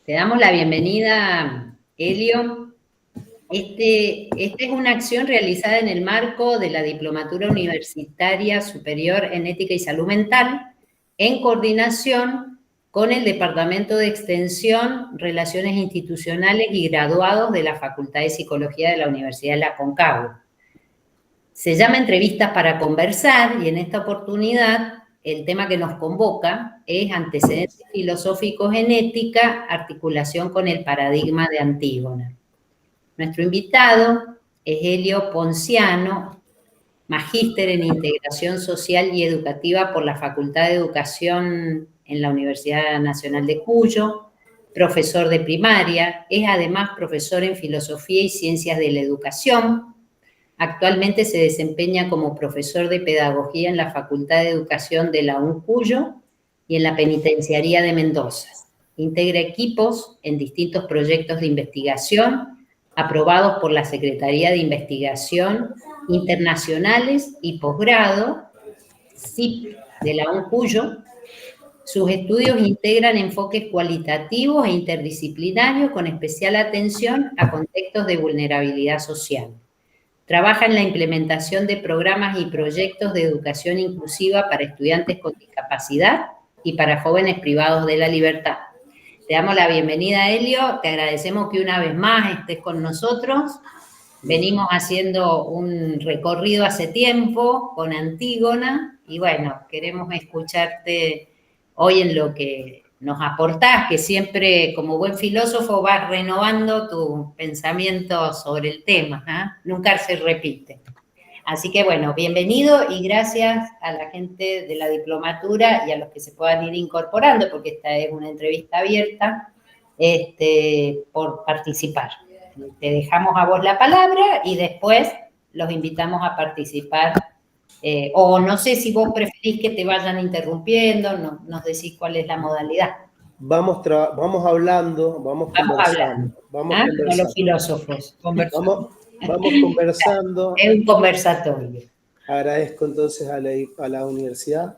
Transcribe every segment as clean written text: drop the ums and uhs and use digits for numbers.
Te damos la bienvenida, Helio. Esta es una acción realizada en el marco de la Diplomatura Universitaria Superior en Ética y Salud Mental, en coordinación con el Departamento de Extensión, Relaciones Institucionales y Graduados de la Facultad de Psicología de la Universidad de la Aconcagua. Se llama Entrevistas para Conversar y en esta oportunidad el tema que nos convoca es antecedentes filosóficos en ética, articulación con el paradigma de Antígona. Nuestro invitado es Helio Ponciano, magíster en Integración Social y Educativa por la Facultad de Educación en la Universidad Nacional de Cuyo, profesor de primaria, es además profesor en Filosofía y Ciencias de la Educación. Actualmente se desempeña como profesor de Pedagogía en la Facultad de Educación de la Cuyo y en la Penitenciaría de Mendoza. Integra equipos en distintos proyectos de investigación aprobados por la Secretaría de Investigación Internacionales y Posgrado, SIP de la Cuyo. Sus estudios integran enfoques cualitativos e interdisciplinarios con especial atención a contextos de vulnerabilidad social. Trabaja en la implementación de programas y proyectos de educación inclusiva para estudiantes con discapacidad y para jóvenes privados de la libertad. Te damos la bienvenida, Helio. Te agradecemos que una vez más estés con nosotros. Venimos haciendo un recorrido hace tiempo con Antígona y bueno, queremos escucharte hoy en lo que nos aportás, que siempre como buen filósofo vas renovando tu pensamiento sobre el tema, ¿eh? Nunca se repite. Así que bueno, bienvenido y gracias a la gente de la diplomatura y a los que se puedan ir incorporando, porque esta es una entrevista abierta, por participar. Te dejamos a vos la palabra y después los invitamos a participar. O no sé si vos preferís que te vayan interrumpiendo, nos decís cuál es la modalidad. Vamos hablando, vamos conversando. Como los filósofos, vamos conversando. Es un conversatorio. Agradezco entonces a la universidad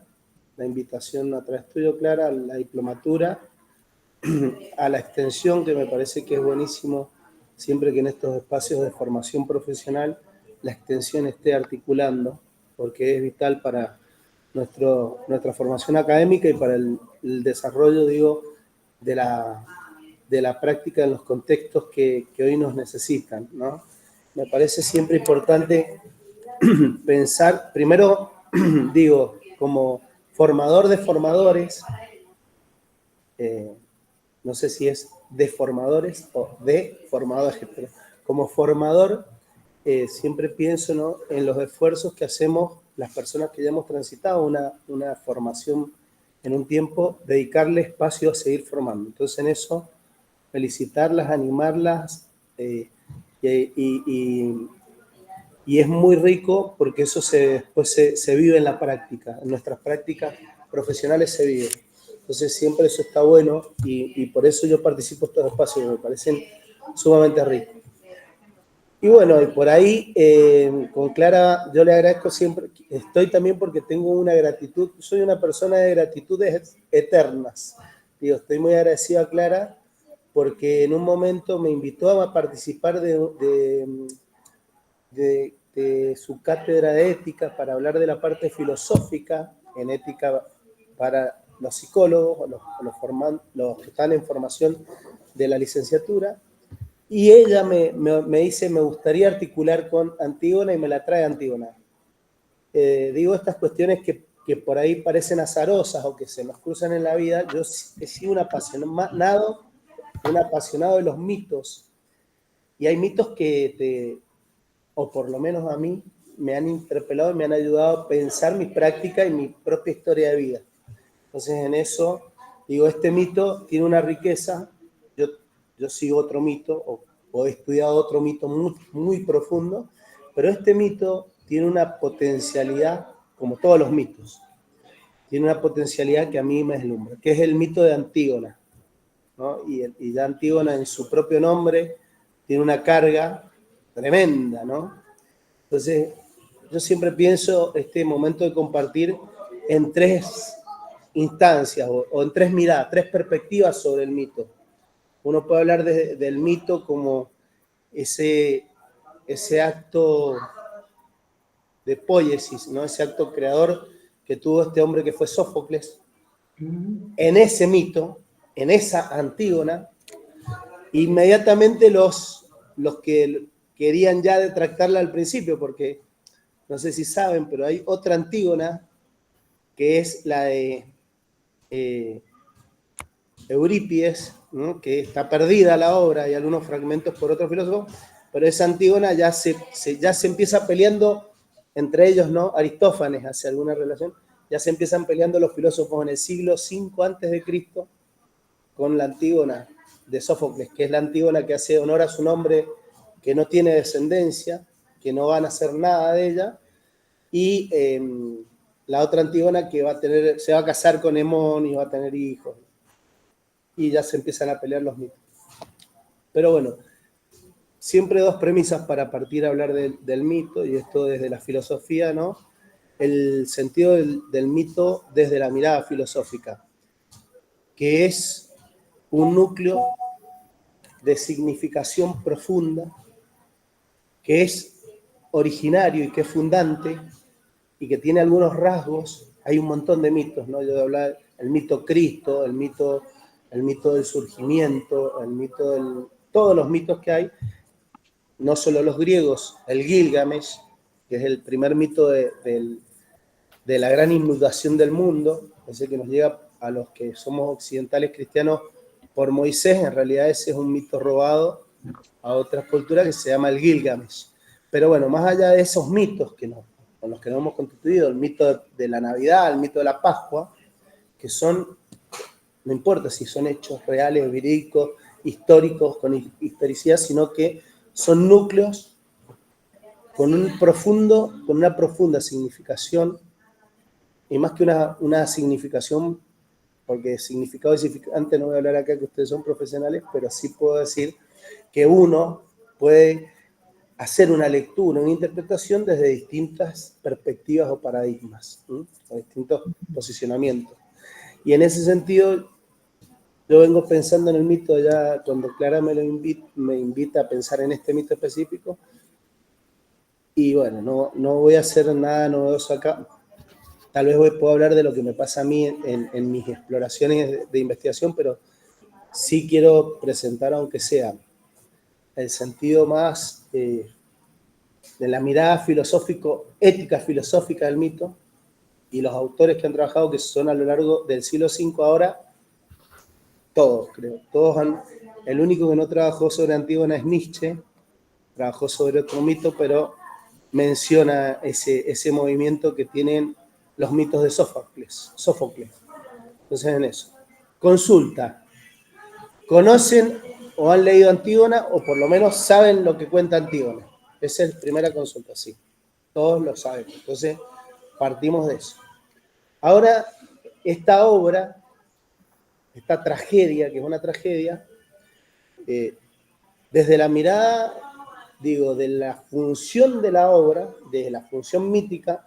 la invitación a través tuyo, Clara, a la diplomatura, a la extensión, que me parece que es buenísimo siempre que en estos espacios de formación profesional la extensión esté articulando, porque es vital para nuestra formación académica y para el desarrollo, digo, de la práctica en los contextos que hoy nos necesitan, ¿no? Me parece siempre importante pensar, primero, digo, como formador de formadores, no sé si es de formadores o de formadores, pero como formador siempre pienso, ¿no?, en los esfuerzos que hacemos las personas que ya hemos transitado una formación en un tiempo, dedicarle espacio a seguir formando. Entonces en eso, felicitarlas, animarlas, y es muy rico porque eso después se vive en la práctica, en nuestras prácticas profesionales se vive. Entonces siempre eso está bueno y por eso yo participo en estos espacios, me parecen sumamente ricos. Y bueno, y por ahí con Clara yo le agradezco siempre, estoy también porque tengo una gratitud, soy una persona de gratitudes eternas. Digo, estoy muy agradecido a Clara porque en un momento me invitó a participar de su cátedra de ética para hablar de la parte filosófica en ética para los psicólogos, los que están en formación de la licenciatura, y ella me dice, me gustaría articular con Antígona y me la trae Antígona. Digo, estas cuestiones que por ahí parecen azarosas o que se nos cruzan en la vida, yo he sido un apasionado de los mitos, y hay mitos que o por lo menos a mí, me han interpelado y me han ayudado a pensar mi práctica y mi propia historia de vida. Entonces, en eso, digo, este mito tiene una riqueza, yo sigo otro mito, o he estudiado otro mito muy, muy profundo, pero este mito tiene una potencialidad, como todos los mitos, tiene una potencialidad que a mí me deslumbra, que es el mito de Antígona, ¿no? Y ya Antígona, en su propio nombre, tiene una carga tremenda, ¿no? Entonces, yo siempre pienso este momento de compartir en tres instancias o en tres miradas, tres perspectivas sobre el mito. uno puede hablar del mito como ese acto de poiesis, ¿no? Ese acto creador que tuvo este hombre que fue Sófocles. En ese mito, en esa Antígona, inmediatamente los que querían ya detractarla al principio, porque no sé si saben, pero hay otra Antígona que es la de Eurípides, ¿no? Que está perdida la obra, hay algunos fragmentos por otros filósofos, pero esa Antígona ya se empieza peleando entre ellos, ¿no? Aristófanes hace alguna relación, ya se empiezan peleando los filósofos en el siglo V a.C. con la Antígona de Sófocles, que es la Antígona que hace honor a su nombre, que no tiene descendencia, que no van a hacer nada de ella, y la otra Antígona que se va a casar con Hemón y va a tener hijos, y ya se empiezan a pelear los mitos. Pero bueno, siempre dos premisas para partir a hablar del mito, y esto desde la filosofía, ¿no? El sentido del mito desde la mirada filosófica, que es un núcleo de significación profunda, que es originario y que es fundante, y que tiene algunos rasgos. Hay un montón de mitos, ¿no? Yo voy a hablar el mito Cristo, el mito del surgimiento, todos los mitos que hay, no solo los griegos, el Gilgamesh, que es el primer mito de la gran inundación del mundo, ese que nos llega a los que somos occidentales cristianos por Moisés. En realidad ese es un mito robado a otras culturas que se llama el Gilgamesh. Pero bueno, más allá de esos mitos con los que nos hemos constituido, el mito de la Navidad, el mito de la Pascua, que son, no importa si son hechos reales, verídicos, históricos, con historicidad, sino que son núcleos con una profunda significación, y más que una significación, porque significado y significante no voy a hablar acá, que ustedes son profesionales, pero sí puedo decir que uno puede hacer una lectura, una interpretación desde distintas perspectivas o paradigmas, o distintos posicionamientos. Y en ese sentido, yo vengo pensando en el mito ya cuando Clara me invita a pensar en este mito específico. Y bueno, no voy a hacer nada novedoso acá. Tal vez puedo hablar de lo que me pasa a mí en mis exploraciones de investigación, pero sí quiero presentar, aunque sea, el sentido más de la mirada ética filosófica del mito, y los autores que han trabajado, que son a lo largo del siglo V ahora, todos creo, el único que no trabajó sobre Antígona es Nietzsche, trabajó sobre otro mito, pero menciona ese movimiento que tienen los mitos de Sófocles. Entonces, en eso. Consulta. ¿Conocen o han leído Antígona, o por lo menos saben lo que cuenta Antígona? Esa es la primera consulta, sí. Todos lo saben. Entonces, partimos de eso. Ahora, esta obra, esta tragedia, que es una tragedia, desde la mirada, digo, de la función de la obra, de la función mítica,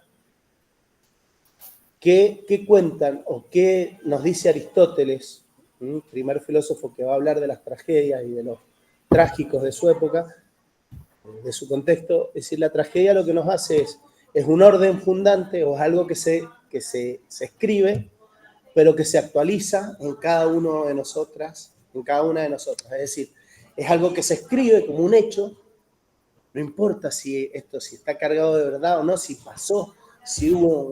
¿qué cuentan o qué nos dice Aristóteles, primer filósofo que va a hablar de las tragedias y de los trágicos de su época, de su contexto? Es decir, la tragedia lo que nos hace es un orden fundante, o es algo que se escribe, pero que se actualiza en cada uno de nosotras, en cada una de nosotras. Es decir, es algo que se escribe como un hecho, no importa si está cargado de verdad o no, si pasó, si hubo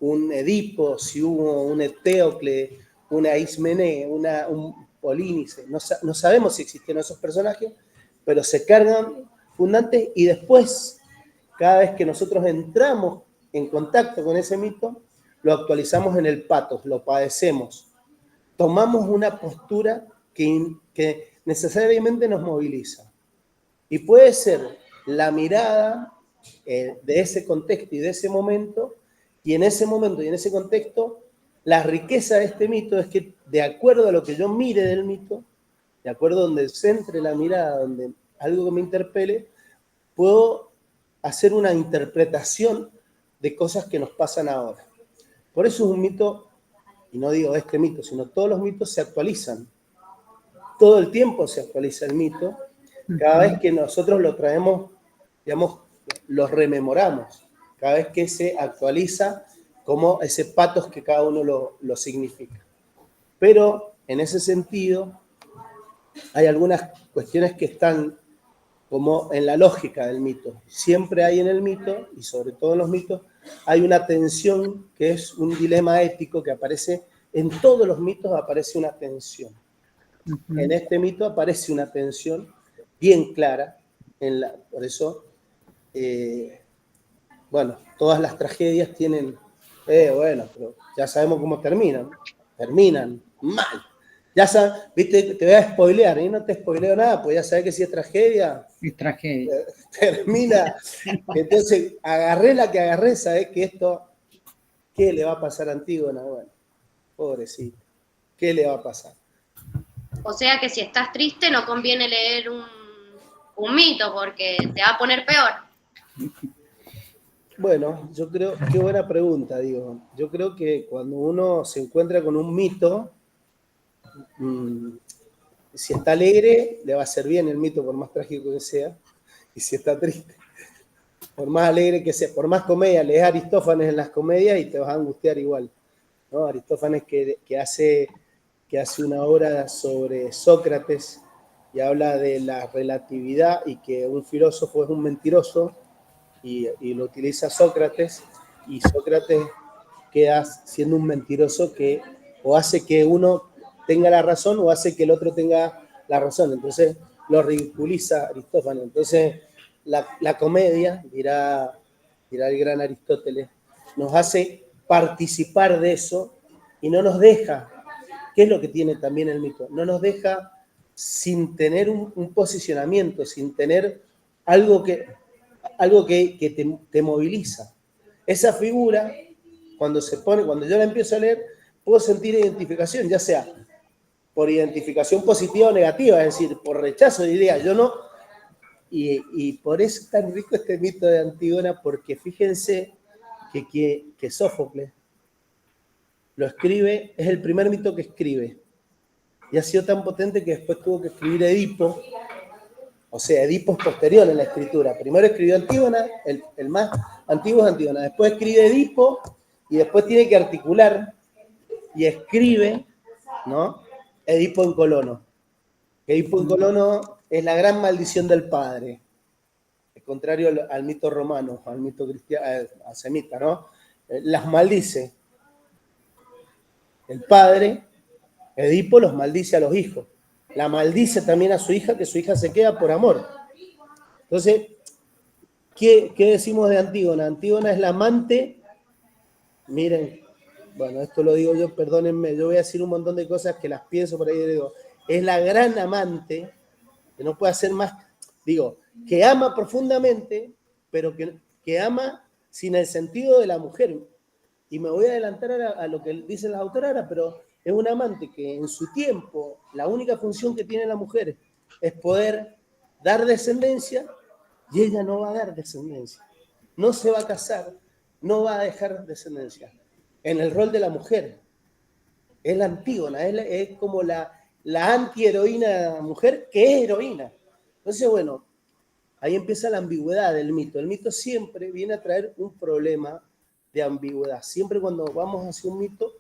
un Edipo, si hubo un Eteocle, una Ismene, un Polínice. No sabemos si existieron esos personajes, pero se cargan fundantes, y después, cada vez que nosotros entramos en contacto con ese mito, lo actualizamos en el patos, lo padecemos. Tomamos una postura que necesariamente nos moviliza. Y puede ser la mirada de ese contexto y de ese momento, y en ese momento y en ese contexto, la riqueza de este mito es que, de acuerdo a lo que yo mire del mito, de acuerdo a donde centre la mirada, donde algo que me interpele, puedo hacer una interpretación de cosas que nos pasan ahora. Por eso es un mito, y no digo este mito, sino todos los mitos se actualizan. todo el tiempo se actualiza el mito, cada vez que nosotros lo traemos, digamos, lo rememoramos, cada vez que se actualiza como ese patos que cada uno lo significa. Pero en ese sentido, hay algunas cuestiones que están como en la lógica del mito. Siempre hay en el mito, y sobre todo en los mitos, hay una tensión que es un dilema ético que aparece, en todos los mitos aparece una tensión. En este mito aparece una tensión bien clara, por eso, bueno, todas las tragedias tienen, bueno, pero ya sabemos cómo terminan mal. Ya sabes, viste, te voy a spoilear, y no te spoileo nada, pues ya sabes que si es tragedia, Es tragedia. termina. Entonces, agarré la que agarré, sabés que esto, ¿qué le va a pasar a Antígona? Bueno, pobrecito, ¿qué le va a pasar? O sea que si estás triste no conviene leer un mito porque te va a poner peor. Bueno, yo creo, qué buena pregunta, digo. Yo creo que cuando uno se encuentra con un mito, si está alegre, le va a hacer bien el mito, por más trágico que sea. Y si está triste, por más alegre que sea, por más comedia, lees a Aristófanes en las comedias y te vas a angustiar igual, ¿no? Aristófanes que hace una obra sobre Sócrates y habla de la relatividad y que un filósofo es un mentiroso y lo utiliza Sócrates, y Sócrates queda siendo un mentiroso que o hace que uno tenga la razón o hace que el otro tenga la razón. Entonces lo ridiculiza Aristófanes. Entonces la comedia, dirá el gran Aristóteles, nos hace participar de eso y no nos deja, ¿qué es lo que tiene también el mito? No nos deja sin tener un posicionamiento, sin tener algo que te moviliza. Esa figura, cuando yo la empiezo a leer, puedo sentir identificación, ya sea por identificación positiva o negativa, es decir, por rechazo de ideas. Yo no. Y por eso es tan rico este mito de Antígona, porque fíjense que Sófocles lo escribe, es el primer mito que escribe. Y ha sido tan potente que después tuvo que escribir Edipo. O sea, Edipo es posterior en la escritura. Primero escribió Antígona, el más antiguo es Antígona. Después escribe Edipo y después tiene que articular y escribe, ¿no? Edipo en Colono. Edipo en Colono es la gran maldición del padre. Es contrario al mito romano, al mito cristiano, al semita, ¿no? Las maldice. El padre, Edipo, los maldice a los hijos. La maldice también a su hija, que su hija se queda por amor. Entonces, ¿qué decimos de Antígona? Antígona es la amante, miren, bueno, esto lo digo yo, perdónenme, yo voy a decir un montón de cosas que las pienso por ahí y digo, es la gran amante, que no puede hacer más, digo, que ama profundamente, pero que ama sin el sentido de la mujer. Y me voy a adelantar a lo que dicen las autoras ahora, pero es un amante que en su tiempo la única función que tiene la mujer es poder dar descendencia y ella no va a dar descendencia. No se va a casar, no va a dejar descendencia. En el rol de la mujer. Es la Antígona, es como la antiheroína de la mujer que es heroína. Entonces, bueno, ahí empieza la ambigüedad del mito. El mito siempre viene a traer un problema de ambigüedad. Siempre cuando vamos hacia un mito,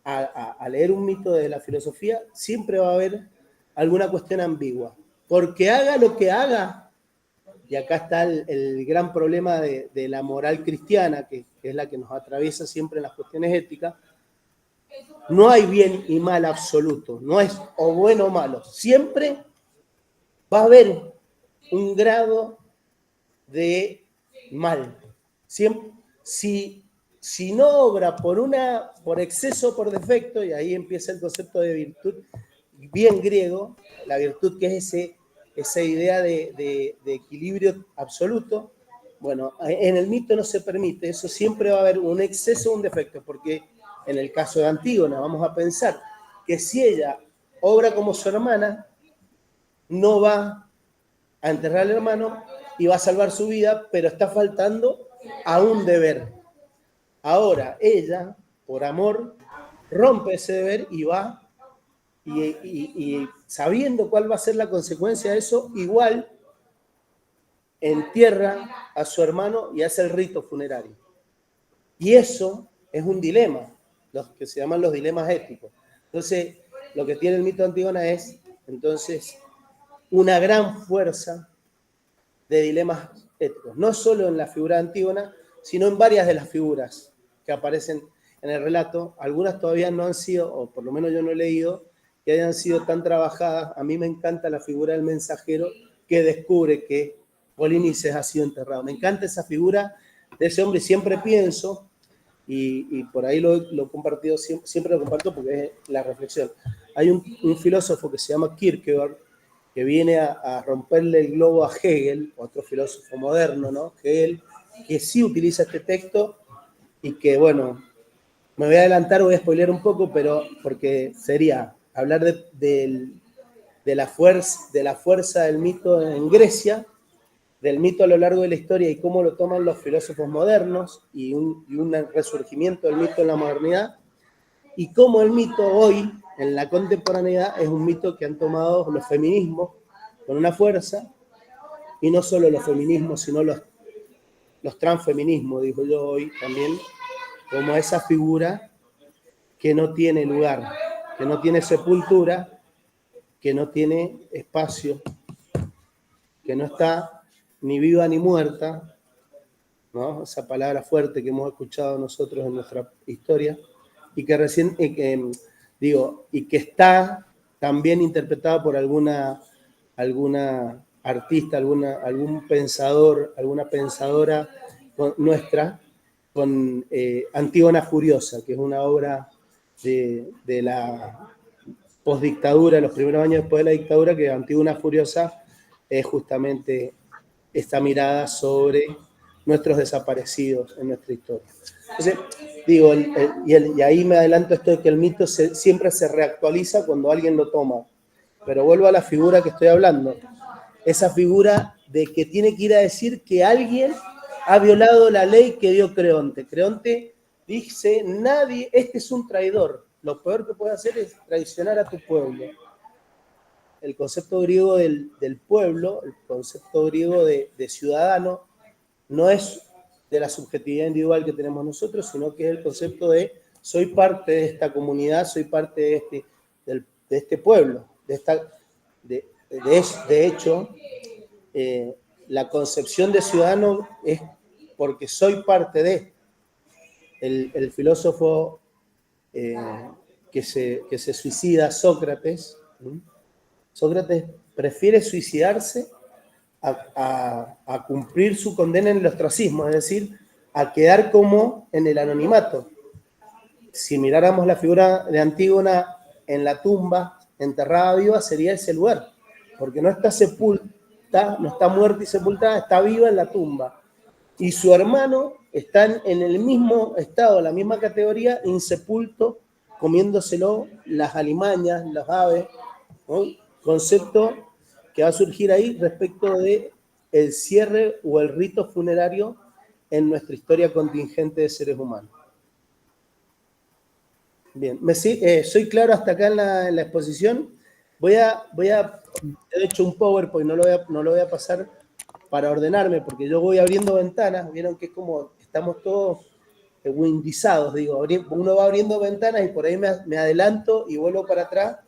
a leer un mito de la filosofía, siempre va a haber alguna cuestión ambigua. Porque haga lo que haga, y acá está el gran problema de la moral cristiana, que es la que nos atraviesa siempre en las cuestiones éticas, no hay bien y mal absoluto, no es o bueno o malo. Siempre va a haber un grado de mal. Siempre, si no obra por exceso o por defecto, y ahí empieza el concepto de virtud, bien griego, la virtud que es esa idea de equilibrio absoluto, bueno, en el mito no se permite, eso siempre va a haber un exceso o un defecto, porque en el caso de Antígona vamos a pensar que si ella obra como su hermana, no va a enterrar al hermano y va a salvar su vida, pero está faltando a un deber. Ahora ella, por amor, rompe ese deber y va y sabiendo cuál va a ser la consecuencia de eso, igual entierra a su hermano y hace el rito funerario. Y eso es un dilema, los que se llaman los dilemas éticos. Entonces, lo que tiene el mito de Antígona es, entonces, una gran fuerza de dilemas éticos, no solo en la figura de Antígona, sino en varias de las figuras que aparecen en el relato. Algunas todavía no han sido, o por lo menos yo no he leído, que hayan sido tan trabajadas. A mí me encanta la figura del mensajero que descubre que Polinices ha sido enterrado. Me encanta esa figura de ese hombre, siempre pienso, y por ahí lo he compartido, siempre lo comparto porque es la reflexión. Hay un filósofo que se llama Kierkegaard, que viene a romperle el globo a Hegel, otro filósofo moderno, ¿no? Hegel, que sí utiliza este texto y que, bueno, me voy a adelantar, voy a spoilear un poco, pero porque sería hablar de la fuerza del mito en Grecia, del mito a lo largo de la historia y cómo lo toman los filósofos modernos y un resurgimiento del mito en la modernidad, y cómo el mito hoy, en la contemporaneidad, es un mito que han tomado los feminismos con una fuerza, y no solo los feminismos, sino los transfeminismos, digo yo hoy también, como esa figura que no tiene lugar, que no tiene sepultura, que no tiene espacio, que no está ni viva ni muerta, ¿no? Esa palabra fuerte que hemos escuchado nosotros en nuestra historia, y que recién, y que está también interpretada por alguna artista, algún pensador, alguna pensadora nuestra, con Antígona Furiosa, que es una obra de la postdictadura, los primeros años después de la dictadura, que Antígona Furiosa es justamente esta mirada sobre nuestros desaparecidos en nuestra historia. Entonces, digo, y ahí me adelanto esto de que el mito siempre se reactualiza cuando alguien lo toma. Pero vuelvo a la figura que estoy hablando. Esa figura de que tiene que ir a decir que alguien ha violado la ley que dio Creonte. Creonte dice, nadie, este es un traidor. Lo peor que puede hacer es traicionar a tu pueblo. El concepto griego del pueblo, el concepto griego de ciudadano, no es de la subjetividad individual que tenemos nosotros, sino que es el concepto de soy parte de esta comunidad, soy parte de este pueblo. De hecho, la concepción de ciudadano es porque soy parte de. El filósofo que se suicida, Sócrates, Sócrates prefiere suicidarse a cumplir su condena en el ostracismo, es decir, a quedar como en el anonimato. Si miráramos la figura de Antígona en la tumba, enterrada viva, sería ese lugar, porque no está sepulta, no está muerta y sepultada, está viva en la tumba. Y su hermano está en el mismo estado, en la misma categoría, insepulto, comiéndoselo las alimañas, las aves, ¿no? Concepto que va a surgir ahí respecto de el cierre o el rito funerario en nuestra historia contingente de seres humanos. Bien, ¿soy claro hasta acá en la exposición? He hecho un PowerPoint, no lo voy a pasar para ordenarme, porque yo voy abriendo ventanas, vieron que es como, estamos todos windizados, digo, uno va abriendo ventanas y por ahí me adelanto y vuelvo para atrás,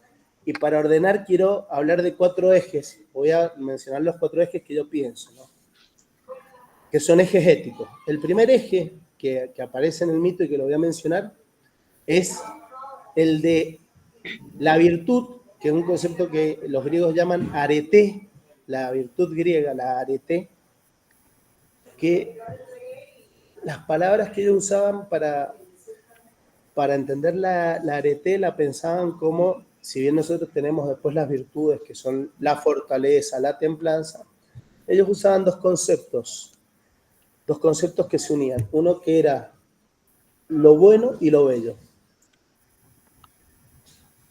y para ordenar quiero hablar de 4 ejes, voy a mencionar los 4 ejes que yo pienso, ¿no? Que son ejes éticos. El primer eje que aparece en el mito y que lo voy a mencionar es el de la virtud, que es un concepto que los griegos llaman arete, la virtud griega, la arete, que las palabras que ellos usaban para entender la arete la pensaban como, si bien nosotros tenemos después las virtudes que son la fortaleza, la templanza, ellos usaban dos conceptos que se unían. Uno que era lo bueno y lo bello.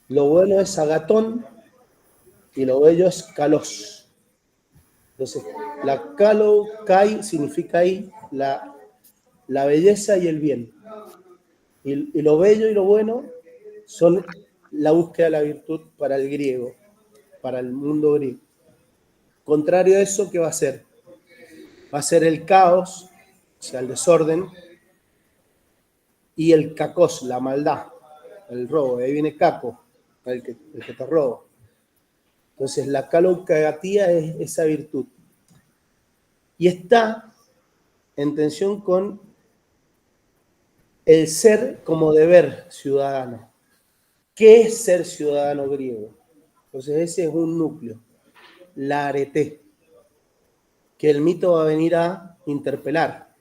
Lo bueno es agatón y lo bello es kalos. Entonces, la kalo, kai, significa ahí la belleza y el bien. Y lo bello y lo bueno son la búsqueda de la virtud para el griego, para el mundo griego. Contrario a eso, ¿qué va a ser? Va a ser el caos, o sea, el desorden, y el cacos, la maldad, el robo. De ahí viene caco, el que te roba. Entonces, la calocagatía es esa virtud. Y está en tensión con el ser como deber ciudadano. ¿Qué es ser ciudadano griego? Entonces, ese es un núcleo, la arete, que el mito va a venir a interpelar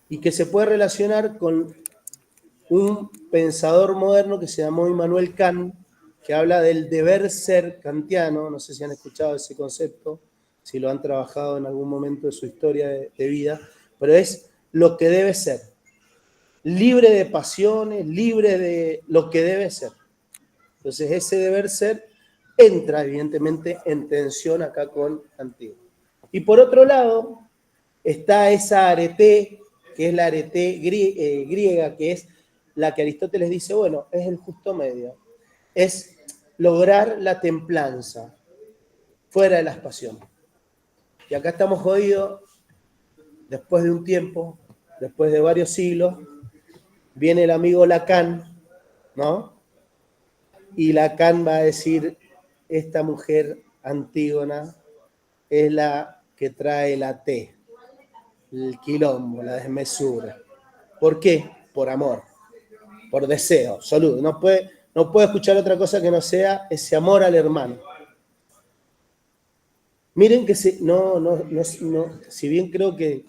y que se puede relacionar con un pensador moderno que se llamó Immanuel Kant, que habla del deber ser kantiano. No sé si han escuchado ese concepto, si lo han trabajado en algún momento de su historia de vida, pero es lo que debe ser, libre de pasiones, libre de lo que debe ser. Entonces ese deber ser entra evidentemente en tensión acá con Antígono. Y por otro lado está esa arete, que es la arete griega, que es la que Aristóteles dice, bueno, es el justo medio, es lograr la templanza fuera de las pasiones. Y acá estamos jodidos, después de un tiempo, después de varios siglos, viene el amigo Lacan, ¿no? Y Lacan va a decir, esta mujer Antígona es la que trae la T, el quilombo, la desmesura. ¿Por qué? Por amor, por deseo absoluto. No puede escuchar otra cosa que no sea ese amor al hermano. Miren que si bien creo que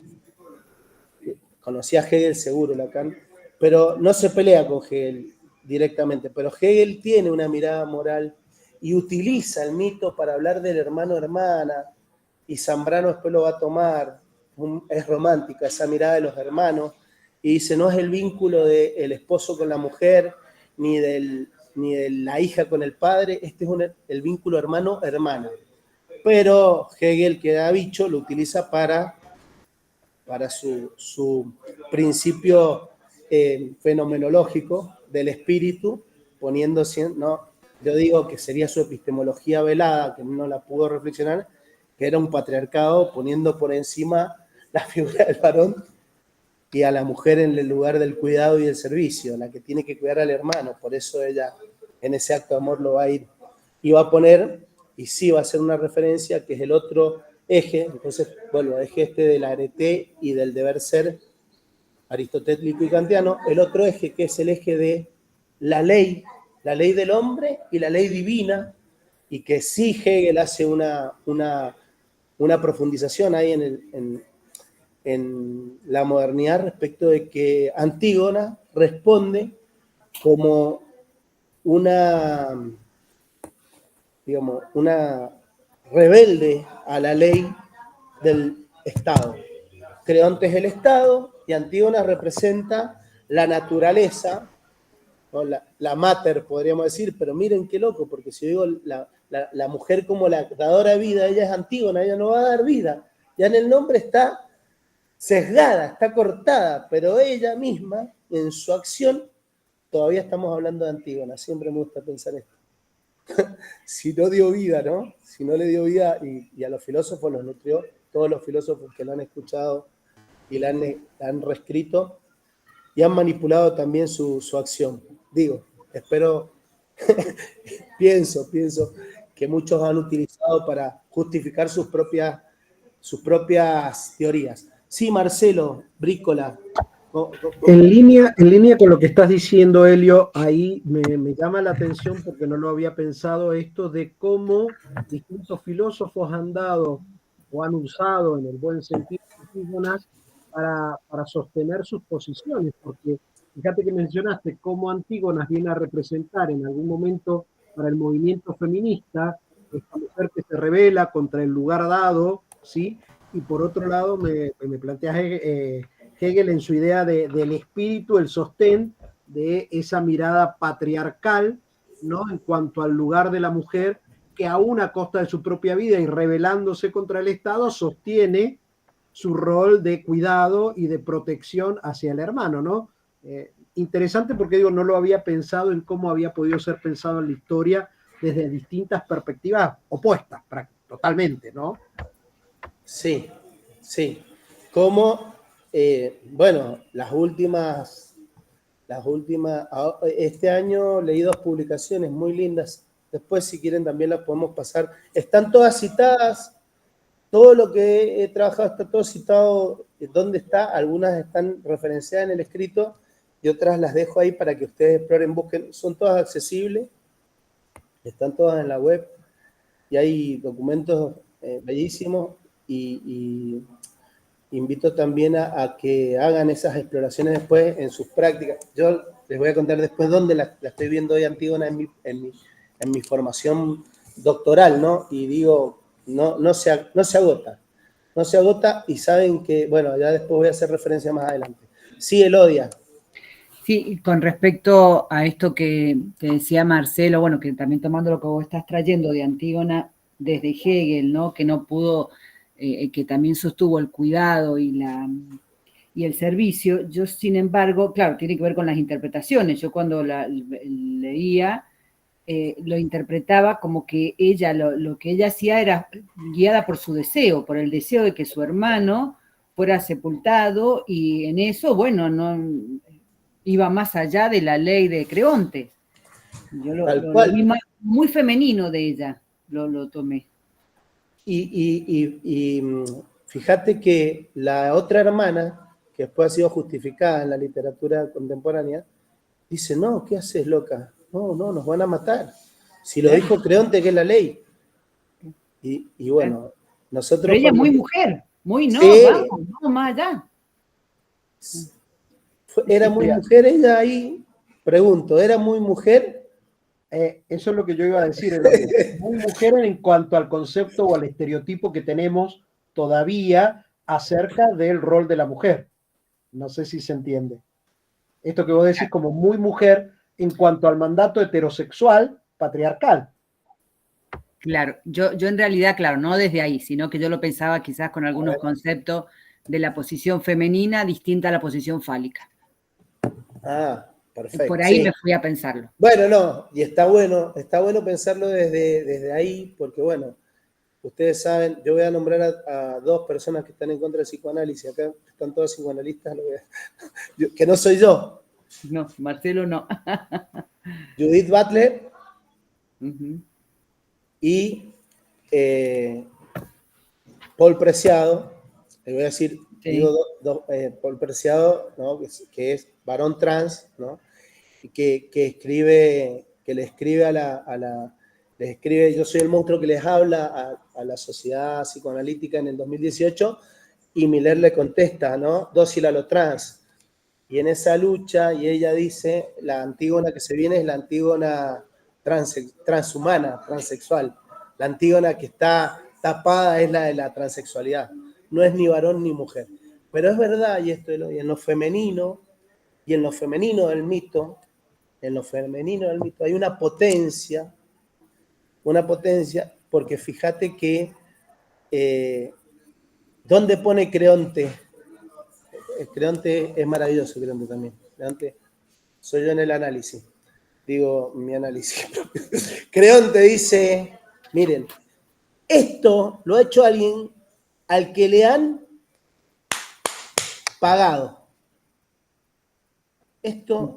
conocía a Hegel seguro, Lacan, pero no se pelea con Hegel directamente, pero Hegel tiene una mirada moral y utiliza el mito para hablar del hermano-hermana, y Zambrano después lo va a tomar, es romántica esa mirada de los hermanos, y dice, no es el vínculo del esposo con la mujer, ni de la hija con el padre, este es el vínculo hermano-hermana. Pero Hegel, que da bicho, lo utiliza para su principio fenomenológico del espíritu, poniéndose, ¿no? Yo digo que sería su epistemología velada, que no la pudo reflexionar, que era un patriarcado poniendo por encima la figura del varón y a la mujer en el lugar del cuidado y el servicio, la que tiene que cuidar al hermano. Por eso ella en ese acto de amor lo va a ir y va a poner, y sí va a ser una referencia, que es el otro eje. Entonces, bueno, eje este del arete y del deber ser aristotélico y kantiano, el otro eje que es el eje de la ley del hombre y la ley divina, y que sí Hegel hace una profundización ahí en la modernidad respecto de que Antígona responde como una rebelde a la ley del Estado. Creonte es el Estado y Antígona representa la naturaleza, ¿no? La mater, podríamos decir, pero miren qué loco, porque si digo la mujer como la dadora de vida, ella es Antígona, ella no va a dar vida. Ya en el nombre está sesgada, está cortada, pero ella misma, en su acción, todavía estamos hablando de Antígona. Siempre me gusta pensar esto. Si no dio vida, ¿no? Si no le dio vida, y a los filósofos los nutrió, todos los filósofos que lo han escuchado y la han reescrito y han manipulado también su acción. Digo, espero, pienso que muchos han utilizado para justificar sus propias teorías. Sí, Marcelo, Brícola. En línea con lo que estás diciendo, Helio, ahí me llama la atención porque no lo había pensado esto de cómo distintos filósofos han dado o han usado en el buen sentido Antígonas para sostener sus posiciones, porque fíjate que mencionaste cómo Antígonas viene a representar en algún momento para el movimiento feminista esta mujer que se rebela contra el lugar dado, ¿sí? Y por otro lado me planteas Hegel en su idea del espíritu, el sostén de esa mirada patriarcal, ¿no? En cuanto al lugar de la mujer, que aún a costa de su propia vida y rebelándose contra el Estado, sostiene su rol de cuidado y de protección hacia el hermano, ¿no? interesante porque digo, no lo había pensado en cómo había podido ser pensado en la historia desde distintas perspectivas opuestas, totalmente, ¿no? Sí, sí. Como, bueno, este año leí 2 publicaciones muy lindas. Después, si quieren, también las podemos pasar. Están todas citadas. Todo lo que he trabajado está todo citado. ¿Dónde está? Algunas están referenciadas en el escrito y otras las dejo ahí para que ustedes exploren, busquen. Son todas accesibles. Están todas en la web. Y hay documentos bellísimos. Y invito también a que hagan esas exploraciones después en sus prácticas. Yo les voy a contar después dónde la estoy viendo hoy Antígona en mi formación doctoral, ¿no? Y digo, no se agota. No se agota y saben que, bueno, ya después voy a hacer referencia más adelante. Sí, Elodia. Sí, con respecto a esto que decía Marcelo, bueno, que también tomando lo que vos estás trayendo de Antígona desde Hegel, ¿no? Que no pudo, que también sostuvo el cuidado y el servicio. Yo, sin embargo, claro, tiene que ver con las interpretaciones. Yo cuando leía, lo interpretaba como que ella, lo que ella hacía era guiada por su deseo, por el deseo de que su hermano fuera sepultado, y en eso, bueno, no iba más allá de la ley de Creonte. Yo lo vi muy femenino de ella, lo tomé. Y fíjate que la otra hermana, que después ha sido justificada en la literatura contemporánea, dice, no, ¿qué haces, loca? No, nos van a matar. Si lo dijo Creonte, que es la ley. Y bueno, nosotros... Pero ella es muy mujer, muy no, sí, vamos más allá. ¿Era muy mujer ella ahí? Pregunto, ¿era muy mujer? Eso es lo que yo iba a decir, muy mujer en cuanto al concepto o al estereotipo que tenemos todavía acerca del rol de la mujer. No sé si se entiende. Esto que vos decís como muy mujer en cuanto al mandato heterosexual patriarcal. Claro, yo en realidad, claro, no desde ahí, sino que yo lo pensaba quizás con algunos conceptos de la posición femenina distinta a la posición fálica. Ah, perfecto. Por ahí me fui a pensarlo. Bueno, no, y está bueno pensarlo desde ahí, porque bueno, ustedes saben, yo voy a nombrar a 2 personas que están en contra del psicoanálisis, acá están todos psicoanalistas, que no soy yo. No, Marcelo no. Judith Butler y Paul Preciado, le voy a decir, sí. Digo Paul Preciado, ¿no? que es varón trans, ¿no? Y que le escribe Yo soy el monstruo que les habla a la sociedad psicoanalítica en el 2018, y Miller le contesta, ¿no? Dócil a lo trans. Y en esa lucha, y ella dice, la Antígona que se viene es la Antígona transhumana, transexual. La Antígona que está tapada es la de la transexualidad. No es ni varón ni mujer. Pero es verdad, y en lo femenino del mito, hay una potencia, porque fíjate que ¿dónde pone Creonte? Creonte es maravilloso, Creonte también. Creonte, soy yo en el análisis. Digo, mi análisis. Creonte dice, miren, esto lo ha hecho alguien al que le han pagado. Esto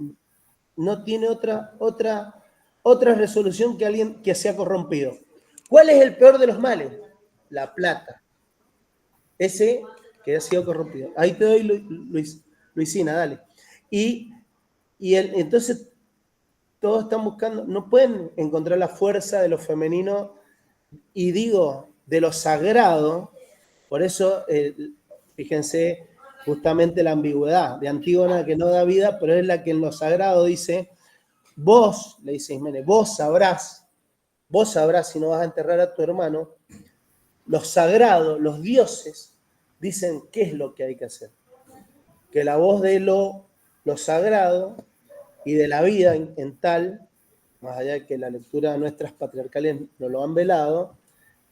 no tiene otra resolución que alguien que se ha corrompido. ¿Cuál es el peor de los males? La plata. Ese que ha sido corrompido. Ahí te doy, Luisina, dale. Entonces todos están buscando, no pueden encontrar la fuerza de lo femenino y digo, de lo sagrado. Por eso, fíjense, justamente la ambigüedad de Antígona, que no da vida, pero es la que en lo sagrado dice, vos, le dice Ismene, vos sabrás si no vas a enterrar a tu hermano. Los sagrados, los dioses, dicen qué es lo que hay que hacer. Que la voz de lo sagrado y de la vida en tal, más allá de que la lectura de nuestras patriarcales nos lo han velado,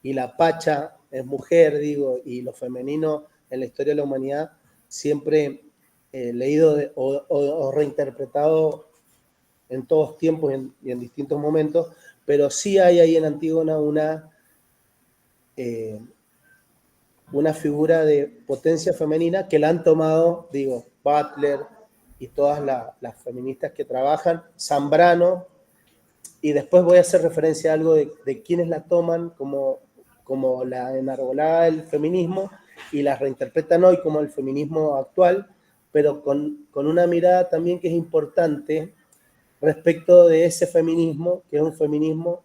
y la pacha es mujer, digo, y lo femenino en la historia de la humanidad siempre leído o reinterpretado en todos tiempos y en distintos momentos, pero sí hay ahí en Antígona una figura de potencia femenina que la han tomado, digo, Butler y todas las feministas que trabajan, Zambrano, y después voy a hacer referencia a algo de quienes la toman como la enarbolada del feminismo y las reinterpretan hoy como el feminismo actual, pero con una mirada también que es importante respecto de ese feminismo, que es un feminismo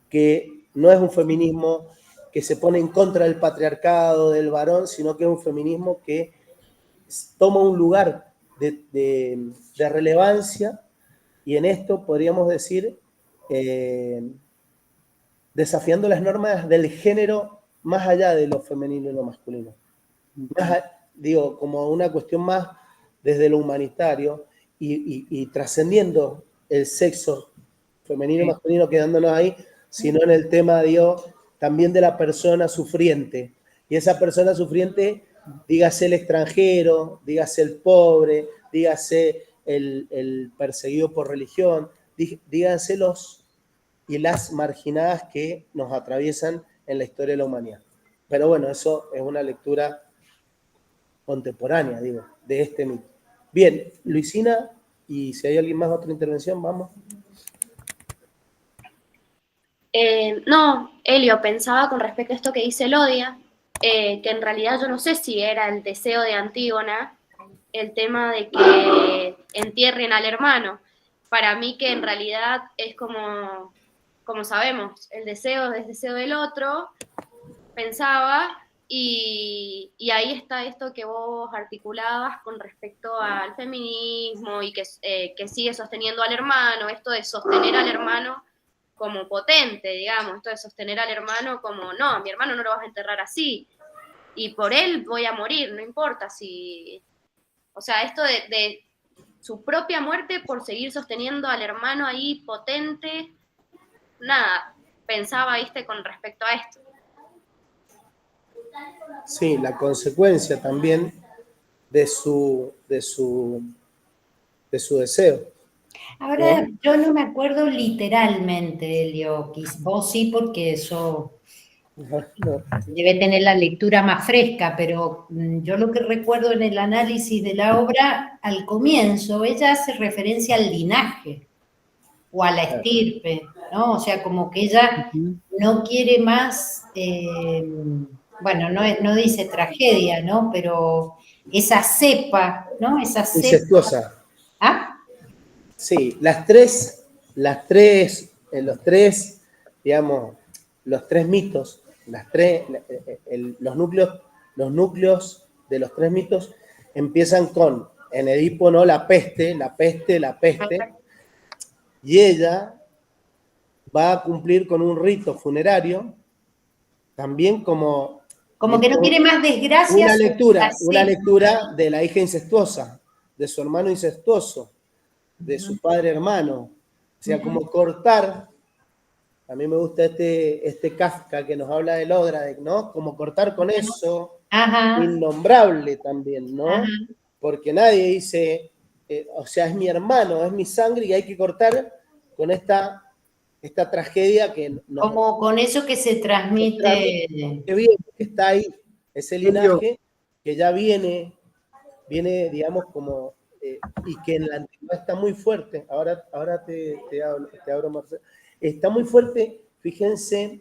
que no es un feminismo que se pone en contra del patriarcado, del varón, sino que es un feminismo que toma un lugar de relevancia, y en esto podríamos decir desafiando las normas del género más allá de lo femenino y lo masculino. Digo, como una cuestión más desde lo humanitario y trascendiendo el sexo femenino y masculino, quedándonos ahí, sino en el tema, digo, también de la persona sufriente. Y esa persona sufriente, dígase el extranjero, dígase el pobre, dígase el perseguido por religión, díganse los y las marginadas que nos atraviesan en la historia de la humanidad. Pero bueno, eso es una lectura contemporánea, digo, de este mito. Bien, Luisina, y si hay alguien más, otra intervención, vamos. No, Elio, pensaba con respecto a esto que dice Lodia, que en realidad yo no sé si era el deseo de Antígona el tema de que entierren al hermano. Para mí que en realidad es como sabemos, el deseo es deseo del otro, pensaba, y ahí está esto que vos articulabas con respecto al feminismo y que sigue sosteniendo al hermano, esto de sostener al hermano como potente, digamos, esto de sostener al hermano como, no, a mi hermano no lo vas a enterrar así, y por él voy a morir, no importa si... O sea, esto de su propia muerte por seguir sosteniendo al hermano ahí potente, nada, pensaba, viste, con respecto a esto. Sí, la consecuencia también de su deseo. Ahora, yo no me acuerdo literalmente, Elio, vos sí, porque eso No. debe tener la lectura más fresca, pero yo lo que recuerdo en el análisis de la obra, al comienzo, ella hace referencia al linaje o a la estirpe, ¿no? O sea, como que ella no quiere más, bueno, no dice tragedia, ¿no? Pero esa cepa, ¿no? Esa cepa. Incestuosa. ¿Ah? Sí, digamos, los tres mitos, los núcleos de los tres mitos empiezan con, en Edipo, ¿no? La peste, y ella va a cumplir con un rito funerario, también como que no quiere más desgracias. Una lectura de la hija incestuosa, de su hermano incestuoso, de su padre hermano. O sea, como cortar, a mí me gusta este Kafka que nos habla del Odradek, ¿no? Como cortar con eso, innombrable también, ¿no? Ajá. Porque nadie dice, o sea, es mi hermano, es mi sangre, y hay que cortar con esta tragedia que nos... Como con eso que se transmite. Que viene, que está ahí, ese linaje que ya viene, digamos, como... y que en la antigüedad está muy fuerte. Ahora te abro, Marcelo. Está muy fuerte, fíjense,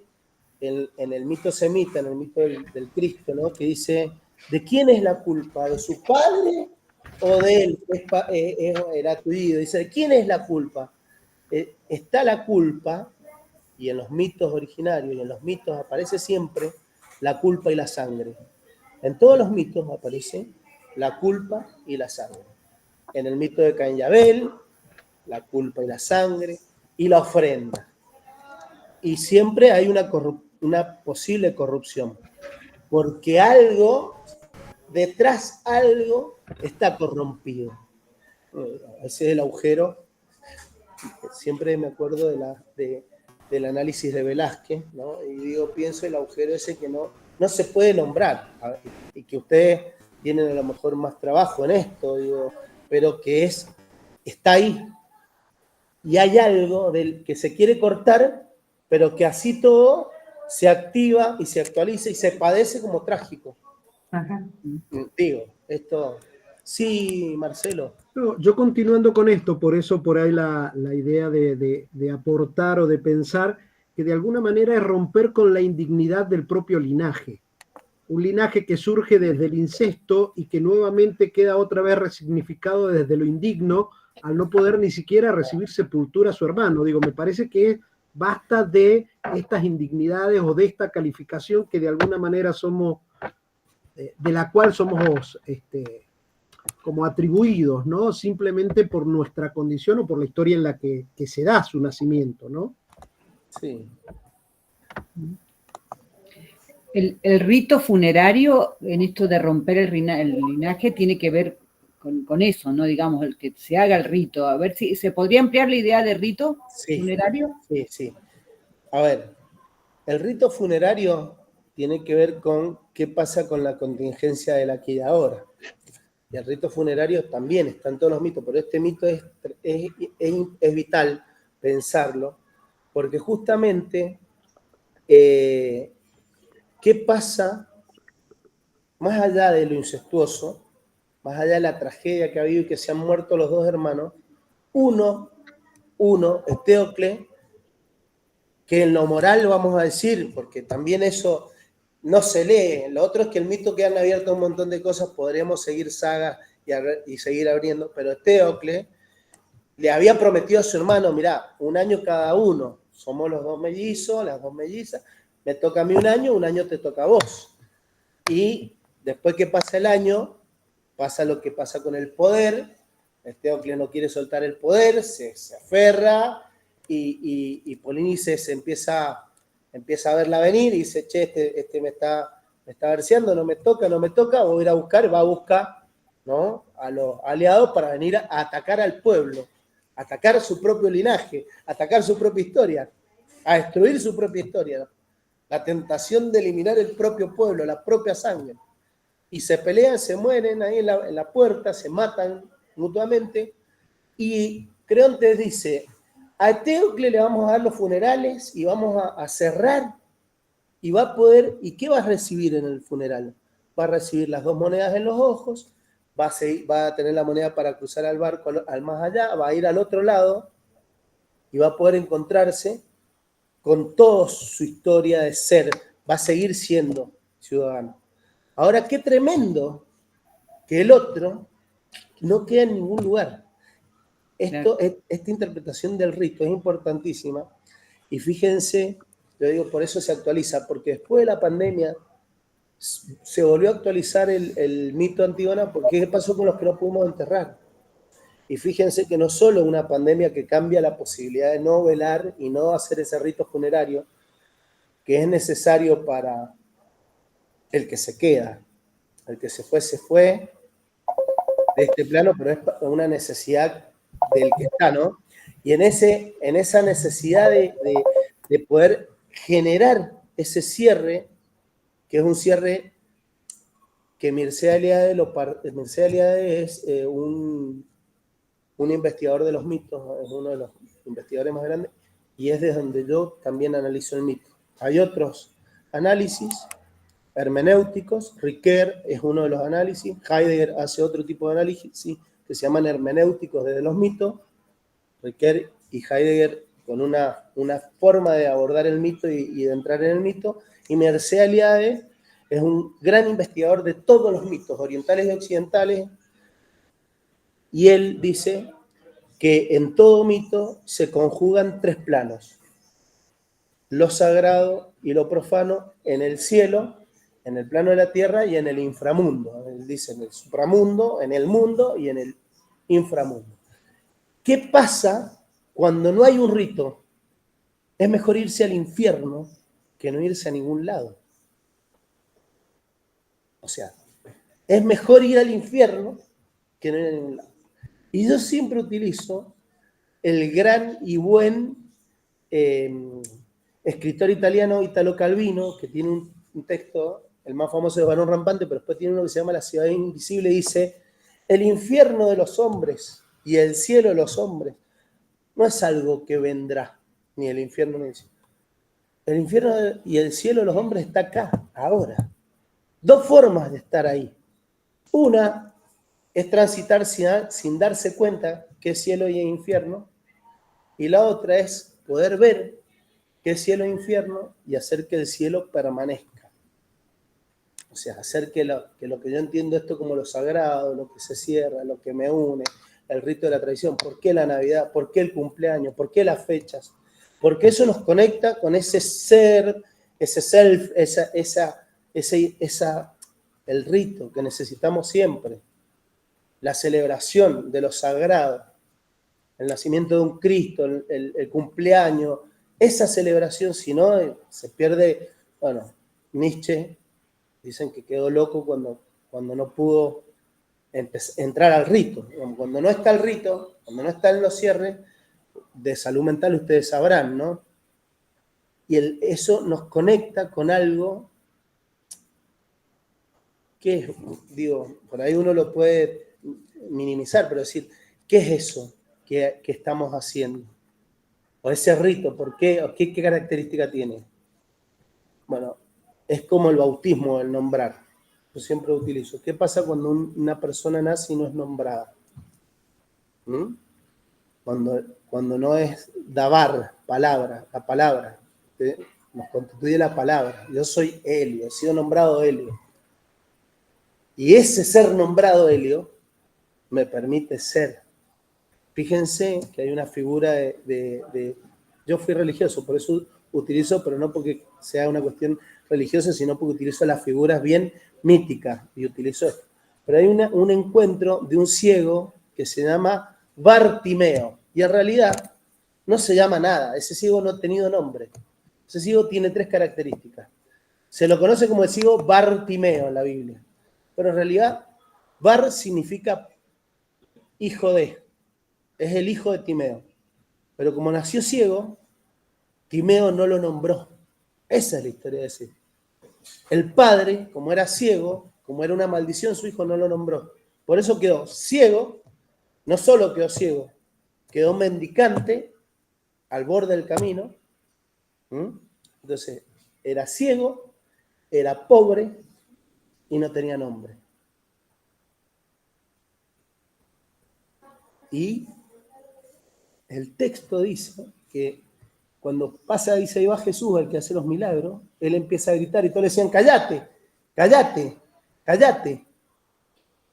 en el mito semita, en el mito del Cristo, ¿no? Que dice, ¿de quién es la culpa? ¿De su padre o de él? Era tuido. Dice, ¿de quién es la culpa? Está la culpa, y en los mitos originarios y en los mitos aparece siempre la culpa y la sangre. En todos los mitos aparece la culpa y la sangre. En el mito de Caín y Abel, la culpa y la sangre, y la ofrenda. Y siempre hay una posible corrupción, porque detrás algo está corrompido. Ese es el agujero. Siempre me acuerdo del análisis de Velázquez, ¿no? Y pienso el agujero ese que no se puede nombrar, y que ustedes tienen a lo mejor más trabajo en esto, digo, pero que está ahí. Y hay algo del que se quiere cortar, pero que así todo se activa y se actualiza y se padece como trágico. Ajá. Digo, esto... Sí, Marcelo. No, yo continuando con esto, por eso por ahí la idea de aportar o de pensar que de alguna manera es romper con la indignidad del propio linaje. Un linaje que surge desde el incesto y que nuevamente queda otra vez resignificado desde lo indigno al no poder ni siquiera recibir sepultura a su hermano. Digo, me parece que basta de estas indignidades o de esta calificación que de alguna manera somos, de la cual somos como atribuidos, ¿no? Simplemente por nuestra condición o por la historia en la que se da su nacimiento, ¿no? Sí. El rito funerario, en esto de romper el linaje, tiene que ver con eso, ¿no? Digamos, el que se haga el rito. A ver si se podría ampliar la idea de rito funerario. Sí, sí. A ver, el rito funerario tiene que ver con qué pasa con la contingencia del aquí y ahora. Y el rito funerario también está en todos los mitos, pero este mito es vital pensarlo, porque justamente, ¿qué pasa más allá de lo incestuoso, más allá de la tragedia que ha habido y que se han muerto los dos hermanos? Uno, Eteocles, que en lo moral vamos a decir, porque también eso no se lee, lo otro es que el mito que han abierto un montón de cosas, podríamos seguir sagas y seguir abriendo, pero Eteocles le había prometido a su hermano, mirá, 1 año cada uno, somos los 2 mellizos, las 2 mellizas, me toca a mí 1 año te toca a vos. Y después que pasa el año, pasa lo que pasa con el poder, Eteocles no quiere soltar el poder, se aferra, y Polinices empieza a verla venir y dice, che, este me está verseando, no me toca, voy a ir a buscar, va a buscar, ¿no?, a los aliados para venir a atacar al pueblo, a atacar su propio linaje, a atacar su propia historia, a destruir su propia historia, ¿no? La tentación de eliminar el propio pueblo, la propia sangre. Y se pelean, se mueren ahí en la puerta, se matan mutuamente, y Creonte dice, a Eteocles le vamos a dar los funerales y vamos a cerrar, y va a poder, ¿y qué va a recibir en el funeral? Va a recibir las 2 monedas en los ojos, va a tener la moneda para cruzar al barco al más allá, va a ir al otro lado y va a poder encontrarse con toda su historia de ser, va a seguir siendo ciudadano. Ahora, qué tremendo que el otro no queda en ningún lugar. Esta interpretación del rito es importantísima, y fíjense, yo digo, por eso se actualiza, porque después de la pandemia se volvió a actualizar el mito de Antígona, porque ¿qué pasó con los que no pudimos enterrar? Y fíjense que no solo una pandemia que cambia la posibilidad de no velar y no hacer ese rito funerario, que es necesario para el que se queda. El que se fue de este plano, pero es una necesidad del que está, ¿no? Y en esa necesidad de poder generar ese cierre, que es un cierre que Mircea Eliade es un investigador de los mitos, es uno de los investigadores más grandes, y es de donde yo también analizo el mito. Hay otros análisis hermenéuticos, Riquet es uno de los análisis, Heidegger hace otro tipo de análisis que se llaman hermenéuticos desde los mitos, Riquet y Heidegger con una forma de abordar el mito y de entrar en el mito, y Mircea Eliade es un gran investigador de todos los mitos, orientales y occidentales, y él dice que en todo mito se conjugan 3 planos, lo sagrado y lo profano en el cielo, en el plano de la tierra y en el inframundo. Él dice en el supramundo, en el mundo y en el inframundo. ¿Qué pasa cuando no hay un rito? Es mejor irse al infierno que no irse a ningún lado. O sea, es mejor ir al infierno que no ir a ningún lado. Y yo siempre utilizo el gran y buen escritor italiano Italo Calvino, que tiene un texto el más famoso es Barón Rampante, pero después tiene uno que se llama La ciudad invisible, y dice, el infierno de los hombres y el cielo de los hombres no es algo que vendrá, ni el infierno ni el cielo. El infierno y el cielo de los hombres está acá, ahora. Dos formas de estar ahí. Una es transitar sin darse cuenta que es cielo y infierno, y la otra es poder ver que es cielo e infierno y hacer que el cielo permanezca. O sea, hacer que lo que yo entiendo esto como lo sagrado, lo que se cierra, lo que me une, el rito de la tradición. ¿Por qué la Navidad? ¿Por qué el cumpleaños? ¿Por qué las fechas? Porque eso nos conecta con ese ser, ese self, el rito que necesitamos siempre, la celebración de lo sagrado, el nacimiento de un Cristo, el cumpleaños, esa celebración, si no, se pierde. Bueno, Nietzsche, dicen que quedó loco cuando no pudo entrar al rito. Cuando no está el rito, cuando no están los cierres, de salud mental ustedes sabrán, ¿no? Y eso nos conecta con algo que, digo, por ahí uno lo puede minimizar, pero decir, ¿qué es eso que estamos haciendo? O ese rito, ¿por qué? ¿O qué característica tiene? Bueno, es como el bautismo, el nombrar. Yo siempre utilizo. ¿Qué pasa cuando una persona nace y no es nombrada? ¿Mm? Cuando no es dabar, palabra, la palabra, ¿sí? Nos constituye la palabra. Yo soy Helio, he sido nombrado Helio. Y ese ser nombrado Helio me permite ser. Fíjense que hay una figura yo fui religioso, por eso utilizo, pero no porque sea una cuestión religiosa, sino porque utilizo las figuras bien míticas y utilizo esto. Pero hay un encuentro de un ciego que se llama Bartimeo, y en realidad no se llama nada, ese ciego no ha tenido nombre. Ese ciego tiene 3 características. Se lo conoce como el ciego Bartimeo en la Biblia, pero en realidad Bar significa hijo de, es el hijo de Timeo. Pero como nació ciego, Timeo no lo nombró. Esa es la historia de ese. El padre, como era ciego, como era una maldición, su hijo no lo nombró. Por eso quedó ciego, no solo quedó ciego, quedó mendicante al borde del camino. Entonces, era ciego, era pobre y no tenía nombre. Y el texto dice que cuando pasa, dice, ahí va Jesús, el que hace los milagros, él empieza a gritar y todos le decían, cállate, cállate, cállate.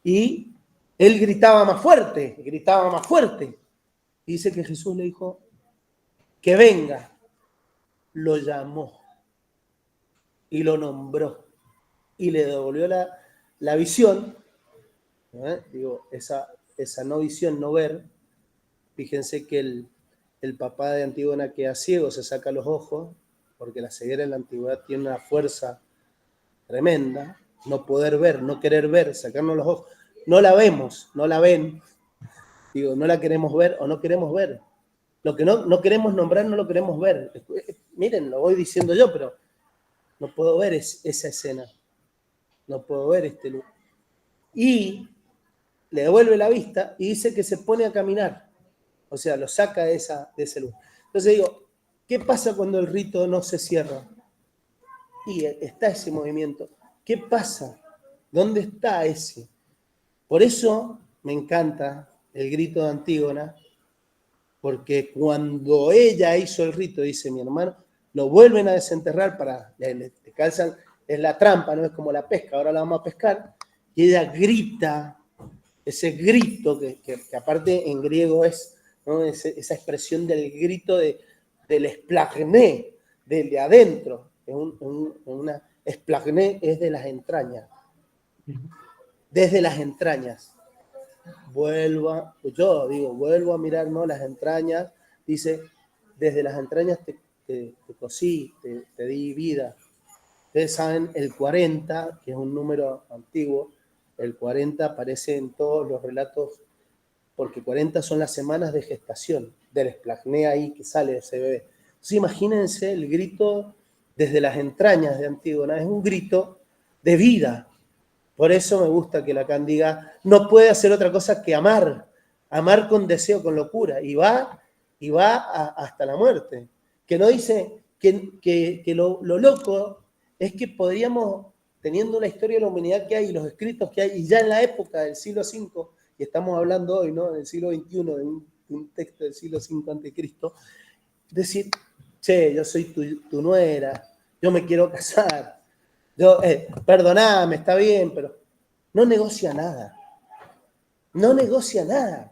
Y él gritaba más fuerte, gritaba más fuerte. Y dice que Jesús le dijo, que venga. Lo llamó y lo nombró y le devolvió la visión. Digo, esa no visión, no ver. Fíjense que el papá de Antígona queda ciego, se saca los ojos, porque la ceguera en la antigüedad tiene una fuerza tremenda, no poder ver, no querer ver, sacarnos los ojos. No la vemos, no la ven, digo, no la queremos ver o no queremos ver. Lo que no queremos nombrar, no lo queremos ver. Miren, lo voy diciendo yo, pero no puedo ver esa escena, no puedo ver este lugar. Y le devuelve la vista y dice que se pone a caminar. O sea, lo saca de ese lugar. Entonces digo, ¿qué pasa cuando el rito no se cierra? Y está ese movimiento. ¿Qué pasa? ¿Dónde está ese? Por eso me encanta el grito de Antígona, porque cuando ella hizo el rito, dice mi hermano, lo vuelven a desenterrar le calzan, es la trampa, no es como la pesca, ahora la vamos a pescar, y ella grita, ese grito que aparte en griego es, ¿no? Esa expresión del grito del esplagné, del de adentro, es una esplagné es de las entrañas, desde las entrañas. Vuelvo a mirar, ¿no? Las entrañas, dice, desde las entrañas te cocí, te di vida. Ustedes saben, el 40, que es un número antiguo, el 40 aparece en todos los relatos, porque 40 son las semanas de gestación, del esplagné ahí que sale de ese bebé. Entonces imagínense el grito desde las entrañas de Antígona, es un grito de vida. Por eso me gusta que Lacan diga, no puede hacer otra cosa que amar con deseo, con locura, y va hasta la muerte. Que no dice que lo loco es que podríamos, teniendo una historia de la humanidad que hay y los escritos que hay, y ya en la época del siglo V, y estamos hablando hoy, ¿no? En el siglo XXI, de un texto del siglo V a.C., decir, che, yo soy tu nuera, yo me quiero casar, yo, perdoname, está bien, pero no negocia nada. No negocia nada.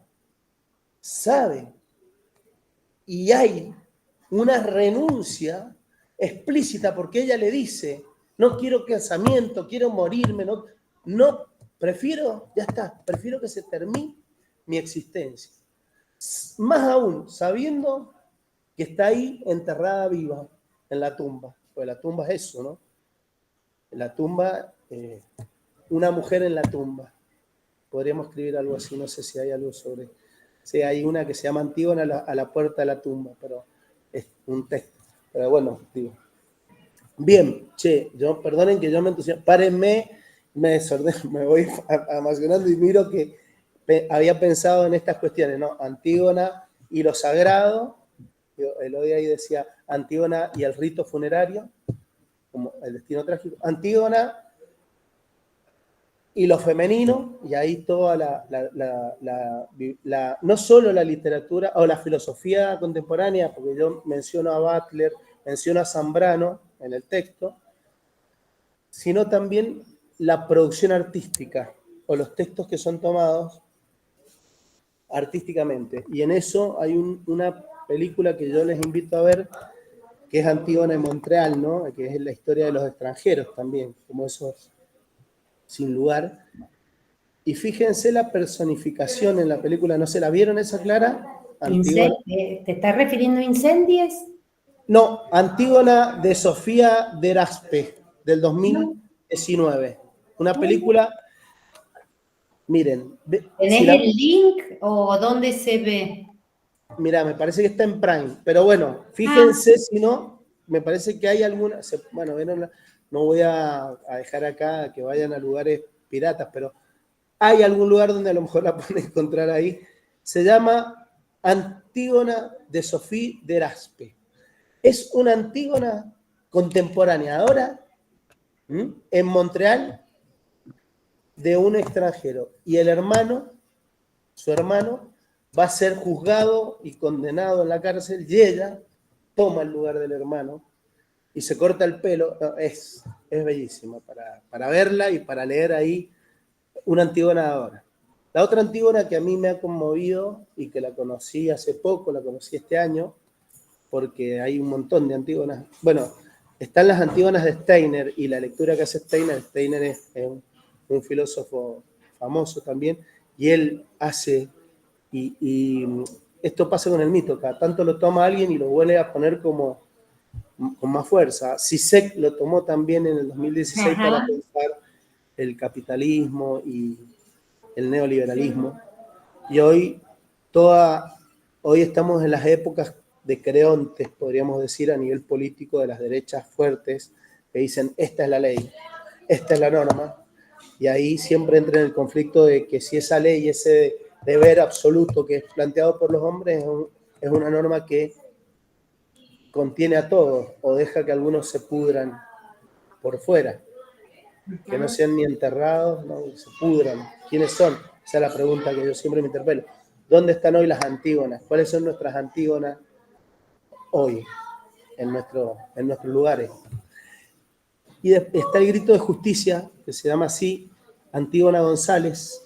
Sabe. Y hay una renuncia explícita porque ella le dice, no quiero casamiento, quiero morirme, no, prefiero, ya está, prefiero que se termine mi existencia. Más aún, sabiendo que está ahí enterrada viva en la tumba, pues la tumba es eso, ¿no? La tumba, una mujer en la tumba. Podríamos escribir algo así, no sé si hay algo sobre... Sí, hay una que se llama Antígona a la puerta de la tumba, pero es un texto. Pero bueno, digo. Bien, perdonen que yo me entusiasmo. Párenme, me desordeno, me voy emocionando y miro que había pensado en estas cuestiones, ¿no? Antígona y lo sagrado. Elodia ahí decía Antígona y el rito funerario, como el destino trágico. Antígona y lo femenino, y ahí toda no solo la literatura o la filosofía contemporánea, porque yo menciono a Butler, menciono a Zambrano en el texto, sino también la producción artística o los textos que son tomados artísticamente. Y en eso hay una película que yo les invito a ver, que es Antígona en Montreal, ¿no? Que es la historia de los extranjeros también, como esos sin lugar. Y fíjense la personificación en la película, ¿no se la vieron esa, Clara? ¿Te estás refiriendo a Incendies? No, Antígona de Sofía Deraspe, del 2019. Una película, miren. ¿Tenés el link o dónde se ve? Mira, me parece que está en Prime, pero bueno, fíjense si no, me parece que hay alguna, bueno, no voy a dejar acá que vayan a lugares piratas, pero hay algún lugar donde a lo mejor la pueden encontrar ahí. Se llama Antígona de Sofía Deraspe. Es una Antígona contemporánea ahora, en Montreal, de un extranjero. Y el hermano, su hermano, va a ser juzgado y condenado en la cárcel, y ella toma el lugar del hermano y se corta el pelo. Es bellísima para verla y para leer ahí una Antígona ahora. La otra Antígona que a mí me ha conmovido y que la conocí hace poco, la conocí este año, porque hay un montón de Antígonas. Bueno, están las Antígonas de Steiner y la lectura que hace Steiner. Steiner es un filósofo famoso también, y él hace, y esto pasa con el mito, cada tanto lo toma alguien y lo vuelve a poner como con más fuerza. Zizek lo tomó también en el 2016 para pensar el capitalismo y el neoliberalismo. Y hoy estamos en las épocas de creontes, podríamos decir, a nivel político, de las derechas fuertes, que dicen, esta es la ley, esta es la norma, y ahí siempre entra en el conflicto de que si esa ley, ese deber absoluto que es planteado por los hombres, es una norma que contiene a todos, o deja que algunos se pudran por fuera, que no sean ni enterrados, ¿no? Se pudran. ¿Quiénes son? Esa es la pregunta que yo siempre me interpelo. ¿Dónde están hoy las Antígonas? ¿Cuáles son nuestras Antígonas hoy en nuestros lugares? Y está el grito de justicia, que se llama así, Antígona González,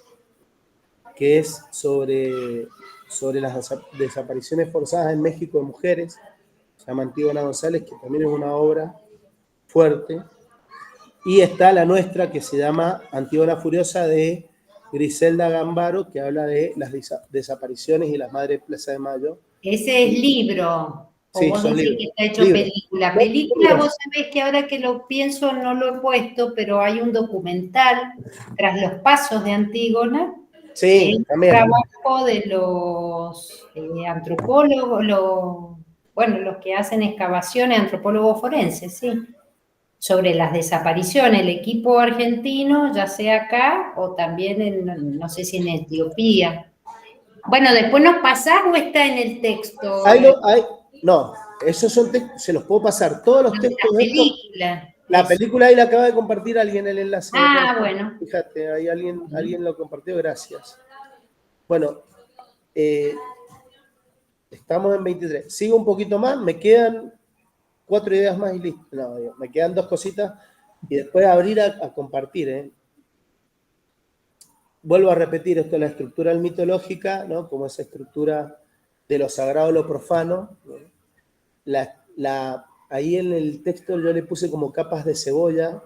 que es sobre las desapariciones forzadas en México de mujeres. Se llama Antígona González, que también es una obra fuerte. Y está la nuestra, que se llama Antígona Furiosa, de Griselda Gambaro, que habla de las desapariciones y las madres de Plaza de Mayo. Ese es libro. O Sí, vos son decís libros. que está hecho película. Película, vos sabés que ahora que lo pienso no lo he puesto, pero hay un documental, Tras los pasos de Antígona. Sí, también. Un trabajo de los antropólogos, los que hacen excavaciones, antropólogos forenses, sí. sobre las desapariciones, el equipo argentino, ya sea acá o también en, no sé si en Etiopía. Bueno, después nos pasás o está en el texto. No, esos son textos, se los puedo pasar. Todos los textos La de estos. película. La Eso. película ahí la acaba de compartir alguien el enlace. Ah, bueno. Fíjate, ahí alguien lo compartió, gracias. Bueno, estamos en 23. Sigo un poquito más, me quedan 4 ideas más y listo. No, me quedan 2 cositas y después abrir a compartir. Vuelvo a repetir esto, la estructura mitológica, ¿no? Como esa estructura de lo sagrado, lo profano. ¿No? Ahí en el texto yo le puse como capas de cebolla,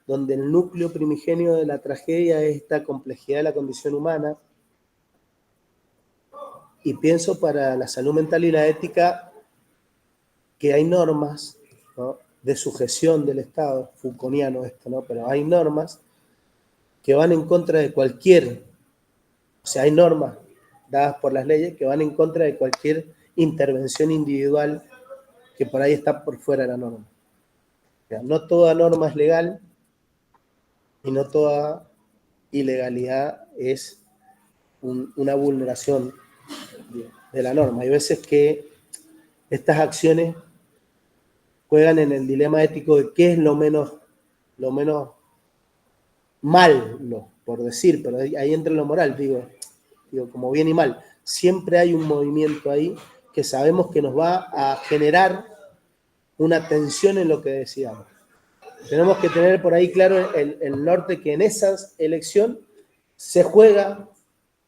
donde el núcleo primigenio de la tragedia es esta complejidad de la condición humana. Y pienso para la salud mental y la ética que hay normas, ¿no?, de sujeción del Estado, Foucaultiano esto, ¿no? Pero hay normas que van en contra de cualquier, o sea, hay normas dadas por las leyes que van en contra de cualquier intervención individual que por ahí está por fuera de la norma. O sea, no toda norma es legal y no toda ilegalidad es una vulneración de la norma. Hay veces que estas acciones juegan en el dilema ético de qué es lo menos malo, por decir, pero ahí entra lo moral, digo, como bien y mal. Siempre hay un movimiento ahí que sabemos que nos va a generar una tensión en lo que decíamos. Tenemos que tener por ahí claro el norte, que en esa elección se juega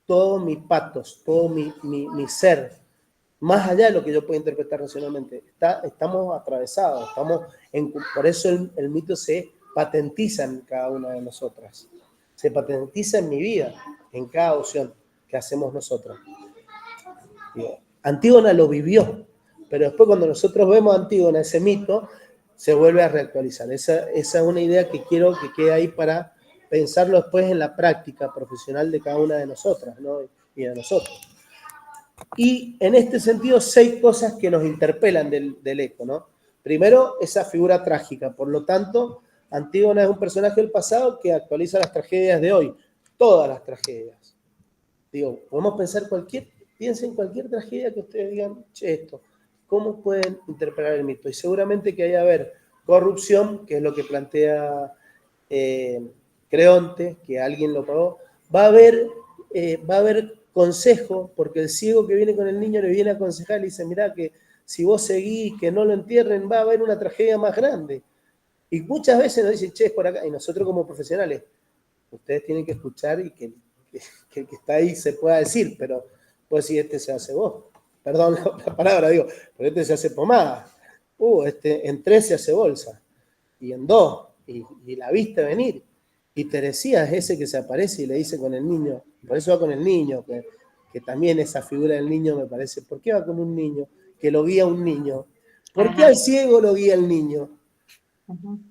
todo mi patos, todo mi ser, más allá de lo que yo pueda interpretar racionalmente. Estamos atravesados, por eso el mito se patentiza en cada una de nosotras. Se patentiza en mi vida, en cada opción que hacemos nosotros. Antígona lo vivió, pero después cuando nosotros vemos a Antígona, ese mito, se vuelve a reactualizar. Esa es una idea que quiero que quede ahí para pensarlo después en la práctica profesional de cada una de nosotras, ¿no?, y de nosotros. Y en este sentido, 6 cosas que nos interpelan del eco, ¿no? Primero, esa figura trágica. Por lo tanto, Antígona es un personaje del pasado que actualiza las tragedias de hoy. Todas las tragedias. Digo, podemos pensar piensen en cualquier tragedia que ustedes digan, che, esto, ¿cómo pueden interpretar el mito? Y seguramente que hay a ver corrupción, que es lo que plantea Creonte, que alguien lo pagó. Va a haber consejo, porque el ciego que viene con el niño le viene a aconsejar y le dice, mirá, que si vos seguís, que no lo entierren, va a haber una tragedia más grande. Y muchas veces nos dicen, che, es por acá. Y nosotros como profesionales, ustedes tienen que escuchar y que el que está ahí se pueda decir, pero pues si este se hace vos. Perdón la palabra, digo, pero este se hace pomada. En 3 se hace bolsa. Y en 2. Y la viste venir. Y Teresía es ese que se aparece y le dice con el niño. Por eso va con el niño, que también esa figura del niño me parece. ¿Por qué va con un niño? Que lo guía un niño. ¿Por qué al ciego lo guía el niño?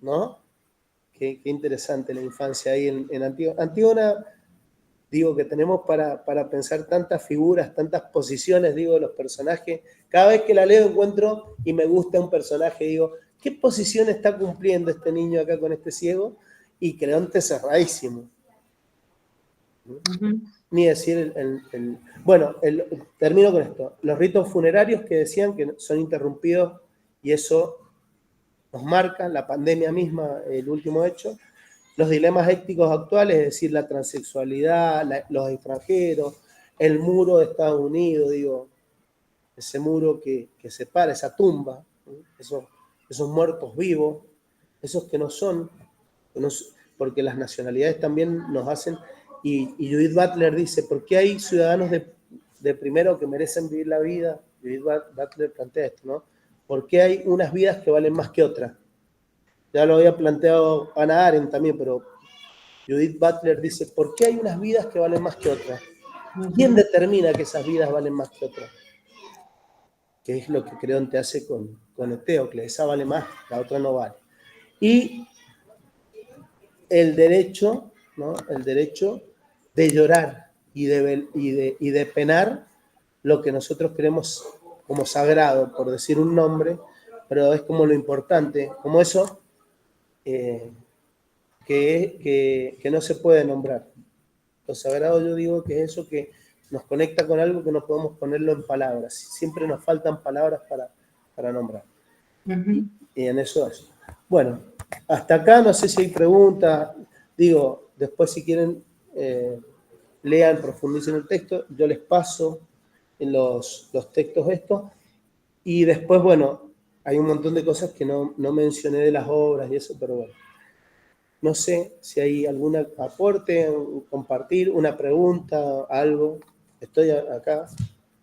¿No? Qué interesante la infancia ahí en Antígona. Antígona, digo, que tenemos para pensar tantas figuras, tantas posiciones, digo, de los personajes. Cada vez que la leo encuentro y me gusta un personaje, digo, ¿qué posición está cumpliendo este niño acá con este ciego? Y Creonte cerradísimo. Ni decir bueno, termino con esto. Los ritos funerarios que decían que son interrumpidos y eso nos marca, la pandemia misma, el último hecho. Los dilemas éticos actuales, es decir, la transexualidad, los extranjeros, el muro de Estados Unidos, digo, ese muro que separa, esa tumba, esos muertos vivos, esos que no son, porque las nacionalidades también nos hacen, y Judith Butler dice, ¿por qué hay ciudadanos de primero que merecen vivir la vida? Judith Butler plantea esto, ¿no? ¿Por qué hay unas vidas que valen más que otras? Ya lo había planteado Hannah Arendt también, pero Judith Butler dice, ¿por qué hay unas vidas que valen más que otras? ¿Quién determina que esas vidas valen más que otras? Que es lo que Creonte hace con Eteocles, esa vale más, la otra no vale. Y el derecho, ¿no?, el derecho de llorar y de penar lo que nosotros creemos como sagrado, por decir un nombre, pero es como lo importante, como eso que no se puede nombrar. Lo sagrado, yo digo que es eso que nos conecta con algo que no podemos ponerlo en palabras. Siempre nos faltan palabras para nombrar. Y en eso es. Bueno, hasta acá no sé si hay preguntas. Digo, después si quieren, lean, profundicen el texto. Yo les paso en los textos estos. Y después, bueno, hay un montón de cosas que no mencioné de las obras y eso, pero bueno. No sé si hay algún aporte, compartir, una pregunta, algo. Estoy acá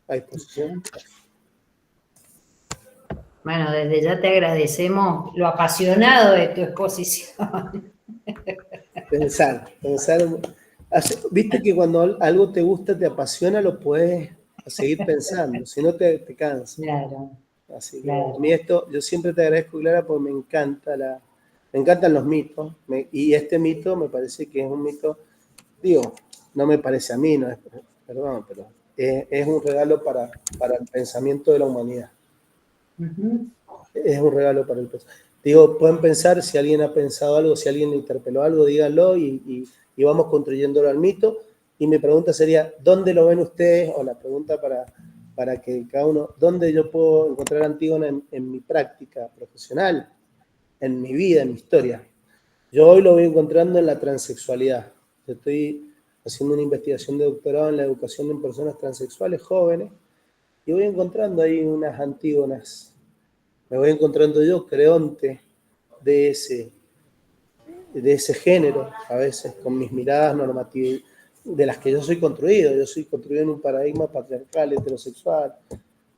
a disposición. Bueno, desde ya te agradecemos lo apasionado de tu exposición. Pensar. Viste que cuando algo te gusta, te apasiona, lo puedes seguir pensando, si no te cansas. Claro. Así que Claro. a mí esto, yo siempre te agradezco, Clara, porque me encantan los mitos, y este mito me parece que es un mito, digo, no me parece a mí, no es, perdón, pero es un regalo para el pensamiento de la humanidad. Es un regalo para el pensamiento. Digo, pueden pensar, si alguien ha pensado algo, si alguien le interpeló algo, díganlo y vamos construyéndolo al mito. Y mi pregunta sería, ¿dónde lo ven ustedes? O la pregunta para que cada uno, ¿dónde yo puedo encontrar Antígona en mi práctica profesional, en mi vida, en mi historia? Yo hoy lo voy encontrando en la transexualidad. Yo estoy haciendo una investigación de doctorado en la educación en personas transexuales jóvenes y voy encontrando ahí unas Antígonas. Me voy encontrando yo, Creonte, de ese género, a veces con mis miradas normativas, de las que yo soy construido. Yo soy construido en un paradigma patriarcal, heterosexual,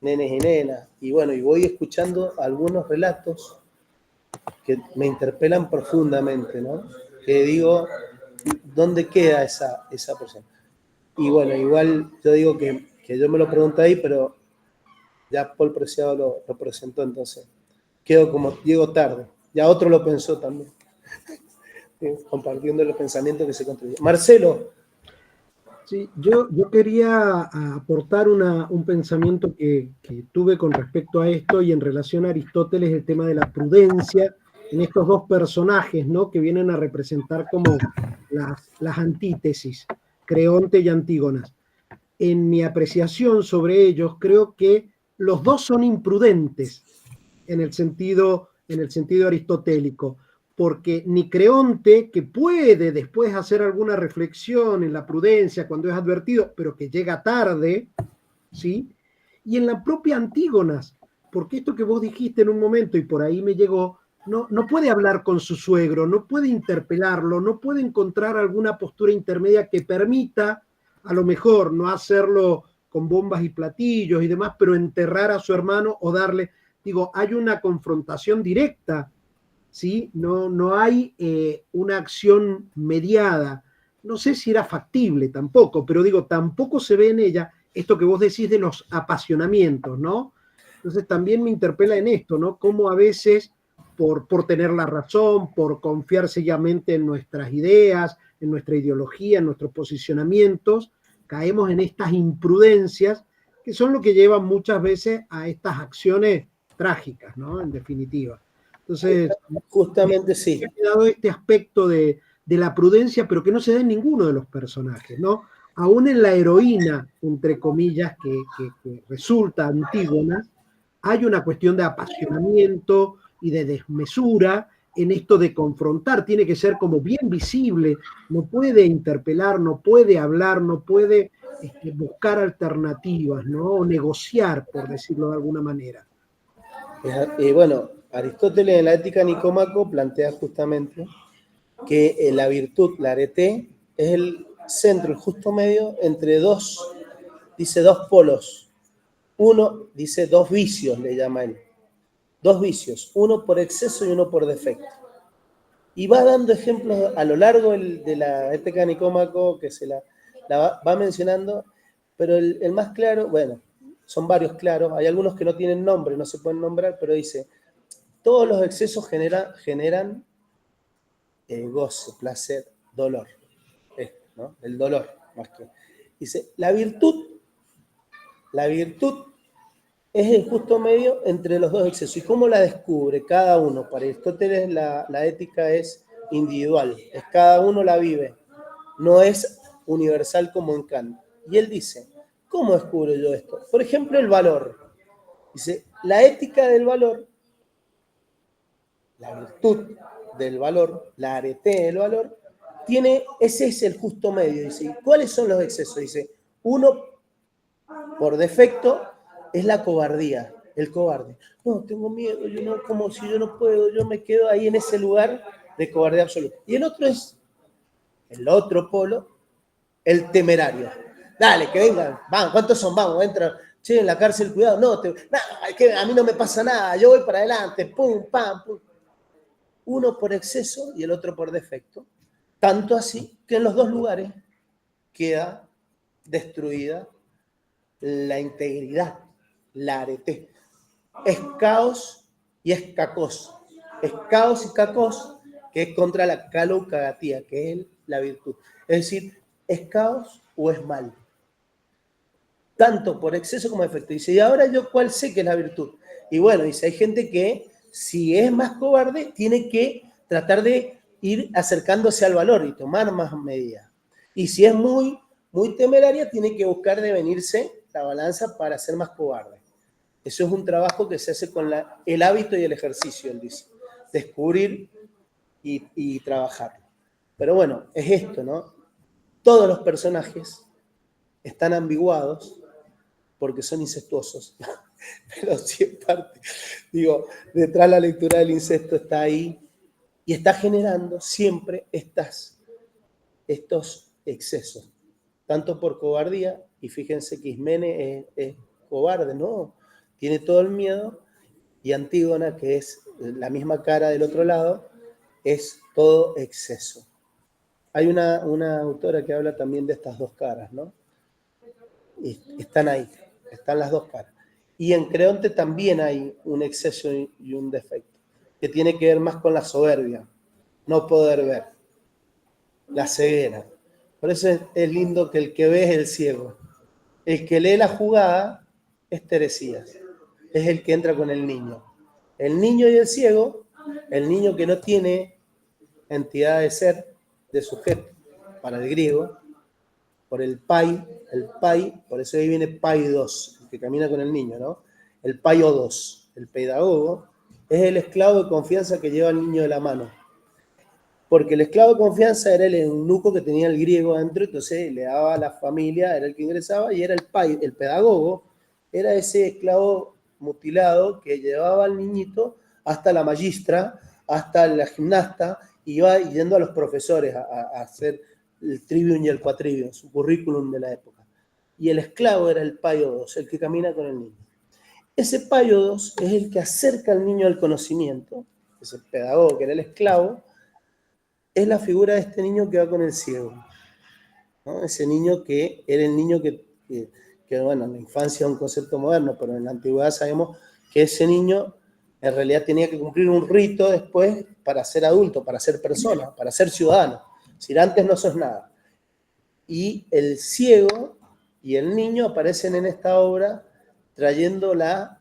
nenes y nenas. Y bueno, y voy escuchando algunos relatos que me interpelan profundamente, ¿no? Que digo, ¿dónde queda esa persona? Y bueno, igual yo digo que yo me lo pregunto ahí, pero ya Paul Preciado lo presentó, entonces quedo como Diego tarde. Ya otro lo pensó también, compartiendo los pensamientos que se construyen. Marcelo. Sí, yo quería aportar un pensamiento que tuve con respecto a esto y en relación a Aristóteles, el tema de la prudencia en estos dos personajes, ¿no? Que vienen a representar como las antítesis, Creonte y Antígonas. En mi apreciación sobre ellos, creo que los dos son imprudentes en el sentido aristotélico, porque ni Creonte, que puede después hacer alguna reflexión en la prudencia cuando es advertido, pero que llega tarde, ¿sí? Y en la propia Antígonas, porque esto que vos dijiste en un momento y por ahí me llegó, no puede hablar con su suegro, no puede interpelarlo, no puede encontrar alguna postura intermedia que permita, a lo mejor, no hacerlo con bombas y platillos y demás, pero enterrar a su hermano o darle, digo, hay una confrontación directa, ¿sí? No hay una acción mediada. No sé si era factible tampoco, pero digo, tampoco se ve en ella esto que vos decís de los apasionamientos, ¿no? Entonces también me interpela en esto, ¿no? Cómo a veces, por tener la razón, por confiar ciegamente en nuestras ideas, en nuestra ideología, en nuestros posicionamientos, caemos en estas imprudencias que son lo que llevan muchas veces a estas acciones trágicas, ¿no? En definitiva. Entonces, justamente sí. Me ha dado este aspecto de la prudencia, pero que no se da en ninguno de los personajes, ¿no? Aún en la heroína, entre comillas, que resulta Antígona, hay una cuestión de apasionamiento y de desmesura en esto de confrontar. Tiene que ser como bien visible, no puede interpelar, no puede hablar, no puede buscar alternativas, ¿no? O negociar, por decirlo de alguna manera. Y bueno, Aristóteles en la Ética Nicómaco plantea justamente que la virtud, la arete, es el centro, el justo medio entre dos polos. Uno, dice dos vicios, le llama él. Dos vicios, uno por exceso y uno por defecto. Y va dando ejemplos a lo largo de la Ética Nicómaco, que se la va mencionando, pero el más claro, bueno, son varios claros, hay algunos que no tienen nombre, no se pueden nombrar, pero dice, todos los excesos generan goce, placer, dolor, ¿no? El dolor, más que. Dice, la virtud es el justo medio entre los dos excesos. ¿Y cómo la descubre cada uno? Para Aristóteles la ética es individual, es cada uno la vive, no es universal como en Kant. Y él dice, ¿cómo descubro yo esto? Por ejemplo, el valor. Dice, la ética del valor, la virtud del valor, la arete del valor, ese es el justo medio. Dice, ¿cuáles son los excesos? Dice, uno, por defecto, es la cobardía, el cobarde. No, tengo miedo, yo no, como si yo no puedo, yo me quedo ahí en ese lugar de cobardía absoluta. Y el otro es, el otro polo, el temerario. Dale, que vengan, vamos, ¿cuántos son? Vamos, entra. Che, en la cárcel, cuidado, no, es que a mí no me pasa nada, yo voy para adelante, pum, pam, pum. Uno por exceso y el otro por defecto. Tanto así que en los dos lugares queda destruida la integridad, la arete. Es caos y es cacos. Es caos y cacos, que es contra la calaucagatía, que es la virtud. Es decir, ¿es caos o es mal? Tanto por exceso como defecto. Dice, ¿y ahora yo cuál sé que es la virtud? Y bueno, dice, hay gente que si es más cobarde, tiene que tratar de ir acercándose al valor y tomar más medidas. Y si es muy temeraria, tiene que buscar devenirse la balanza para ser más cobarde. Eso es un trabajo que se hace con el hábito y el ejercicio, él dice. Descubrir y trabajarlo. Pero bueno, es esto, ¿no? Todos los personajes están ambiguados porque son incestuosos. Pero sí es parte. Digo, detrás la lectura del incesto está ahí y está generando siempre estos excesos. Tanto por cobardía, y fíjense que Ismene es cobarde, ¿no? Tiene todo el miedo, y Antígona, que es la misma cara del otro lado, es todo exceso. Hay una autora que habla también de estas dos caras, ¿no? Y están ahí, están las dos caras. Y en Creonte también hay un exceso y un defecto, que tiene que ver más con la soberbia, no poder ver, la ceguera. Por eso es lindo que el que ve es el ciego. El que lee la jugada es Teresías, es el que entra con el niño. El niño y el ciego, el niño que no tiene entidad de ser, de sujeto, para el griego, por el pai, por eso ahí viene paidos, el que camina con el niño, ¿no? El paiodos, el pedagogo, es el esclavo de confianza que lleva al niño de la mano. Porque el esclavo de confianza era el eunuco que tenía el griego adentro, entonces le daba a la familia, era el que ingresaba, y era el pedagogo, era ese esclavo mutilado que llevaba al niñito hasta la magistra, hasta la gimnasta, y iba yendo a los profesores a hacer el trivium y el quatrivium, su currículum de la época. Y el esclavo era el paiodos, el que camina con el niño. Ese paiodos es el que acerca al niño al conocimiento, ese pedagogo que era el esclavo, es la figura de este niño que va con el ciego, ¿no? Ese niño que era el niño que bueno, en la infancia es un concepto moderno, pero en la antigüedad sabemos que ese niño en realidad tenía que cumplir un rito después para ser adulto, para ser persona, para ser ciudadano. Si antes no sos nada. Y el ciego y el niño aparecen en esta obra trayendo la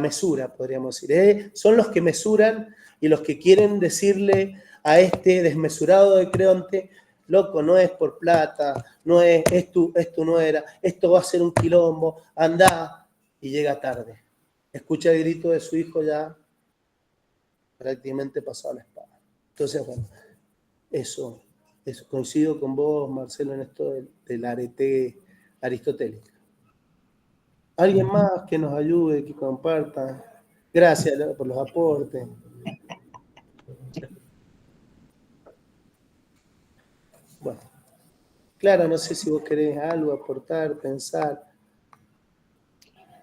mesura, podríamos decir. Son los que mesuran y los que quieren decirle a este desmesurado de Creonte, loco, no es por plata, no es esto no era, esto va a ser un quilombo, andá, y llega tarde. Escucha el grito de su hijo ya prácticamente pasado la espada. Entonces, bueno, eso coincido con vos, Marcelo, en esto del arete aristotélico. ¿Alguien más que nos ayude, que comparta? Gracias por los aportes. Bueno, Clara, no sé si vos querés algo aportar, pensar.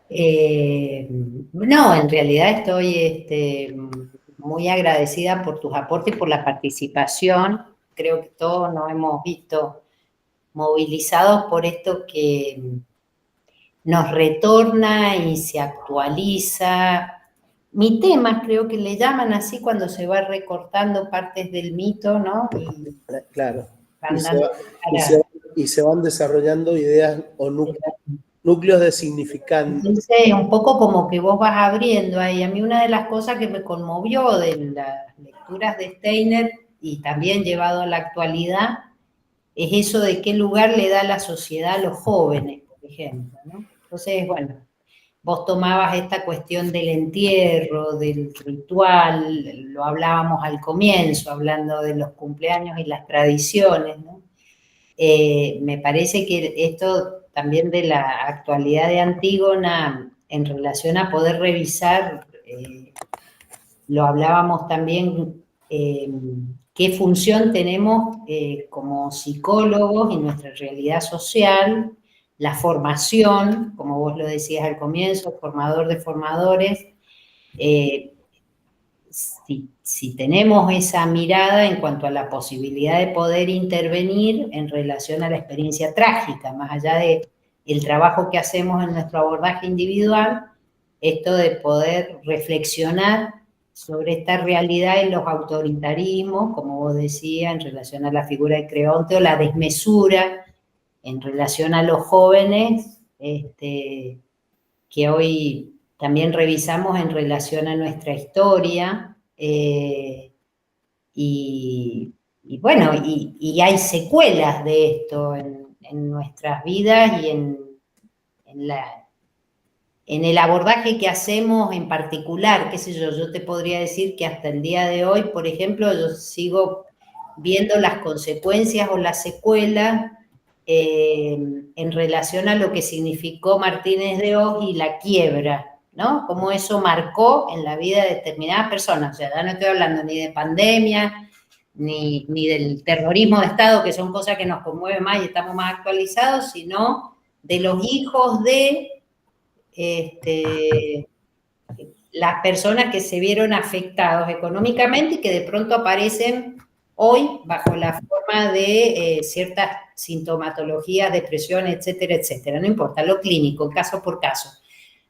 No, en realidad estoy muy agradecida por tus aportes y por la participación. Creo que todos nos hemos visto movilizados por esto que nos retorna y se actualiza. Mi tema, creo que le llaman así cuando se va recortando partes del mito, ¿no? Claro. Y se van desarrollando ideas o núcleos núcleos de significante. Entonces, un poco como que vos vas abriendo ahí. A mí una de las cosas que me conmovió de las lecturas de Steiner y también llevado a la actualidad es eso de qué lugar le da la sociedad a los jóvenes, por ejemplo, ¿no? Entonces, bueno, vos tomabas esta cuestión del entierro, del ritual, lo hablábamos al comienzo, hablando de los cumpleaños y las tradiciones, ¿no? Me parece que esto también de la actualidad de Antígona en relación a poder revisar, lo hablábamos también, qué función tenemos como psicólogos y nuestra realidad social, la formación, como vos lo decías al comienzo, formador de formadores, si tenemos esa mirada en cuanto a la posibilidad de poder intervenir en relación a la experiencia trágica, más allá de el trabajo que hacemos en nuestro abordaje individual, esto de poder reflexionar sobre esta realidad en los autoritarismos, como vos decías, en relación a la figura de Creonte, o la desmesura en relación a los jóvenes, que hoy también revisamos en relación a nuestra historia, y bueno, y hay secuelas de esto en nuestras vidas y en el abordaje que hacemos en particular, qué sé yo te podría decir que hasta el día de hoy, por ejemplo, yo sigo viendo las consecuencias o las secuelas en relación a lo que significó Martínez de Oz y la quiebra, ¿no? Cómo eso marcó en la vida de determinadas personas. O sea, ya no estoy hablando ni de pandemia, ni del terrorismo de Estado, que son cosas que nos conmueven más y estamos más actualizados, sino de los hijos de las personas que se vieron afectados económicamente y que de pronto aparecen hoy bajo la forma de ciertas sintomatologías, depresión, etcétera, etcétera. No importa, lo clínico, caso por caso.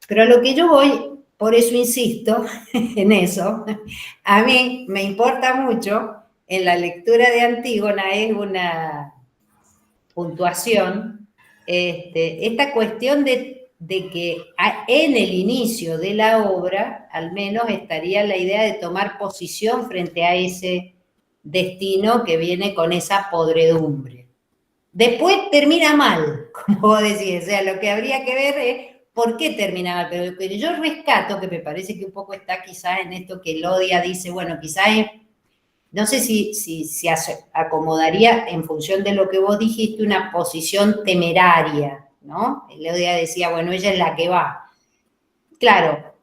Pero a lo que yo voy, por eso insisto en eso, a mí me importa mucho, en la lectura de Antígona es una puntuación, esta cuestión de que en el inicio de la obra, al menos estaría la idea de tomar posición frente a ese destino que viene con esa podredumbre. Después termina mal, como vos decís, o sea, lo que habría que ver es por qué termina mal, pero yo rescato, que me parece que un poco está quizás en esto que Lodia dice, bueno, quizás es, no sé si se acomodaría en función de lo que vos dijiste, una posición temeraria, ¿no? Lodia decía, bueno, ella es la que va. Claro,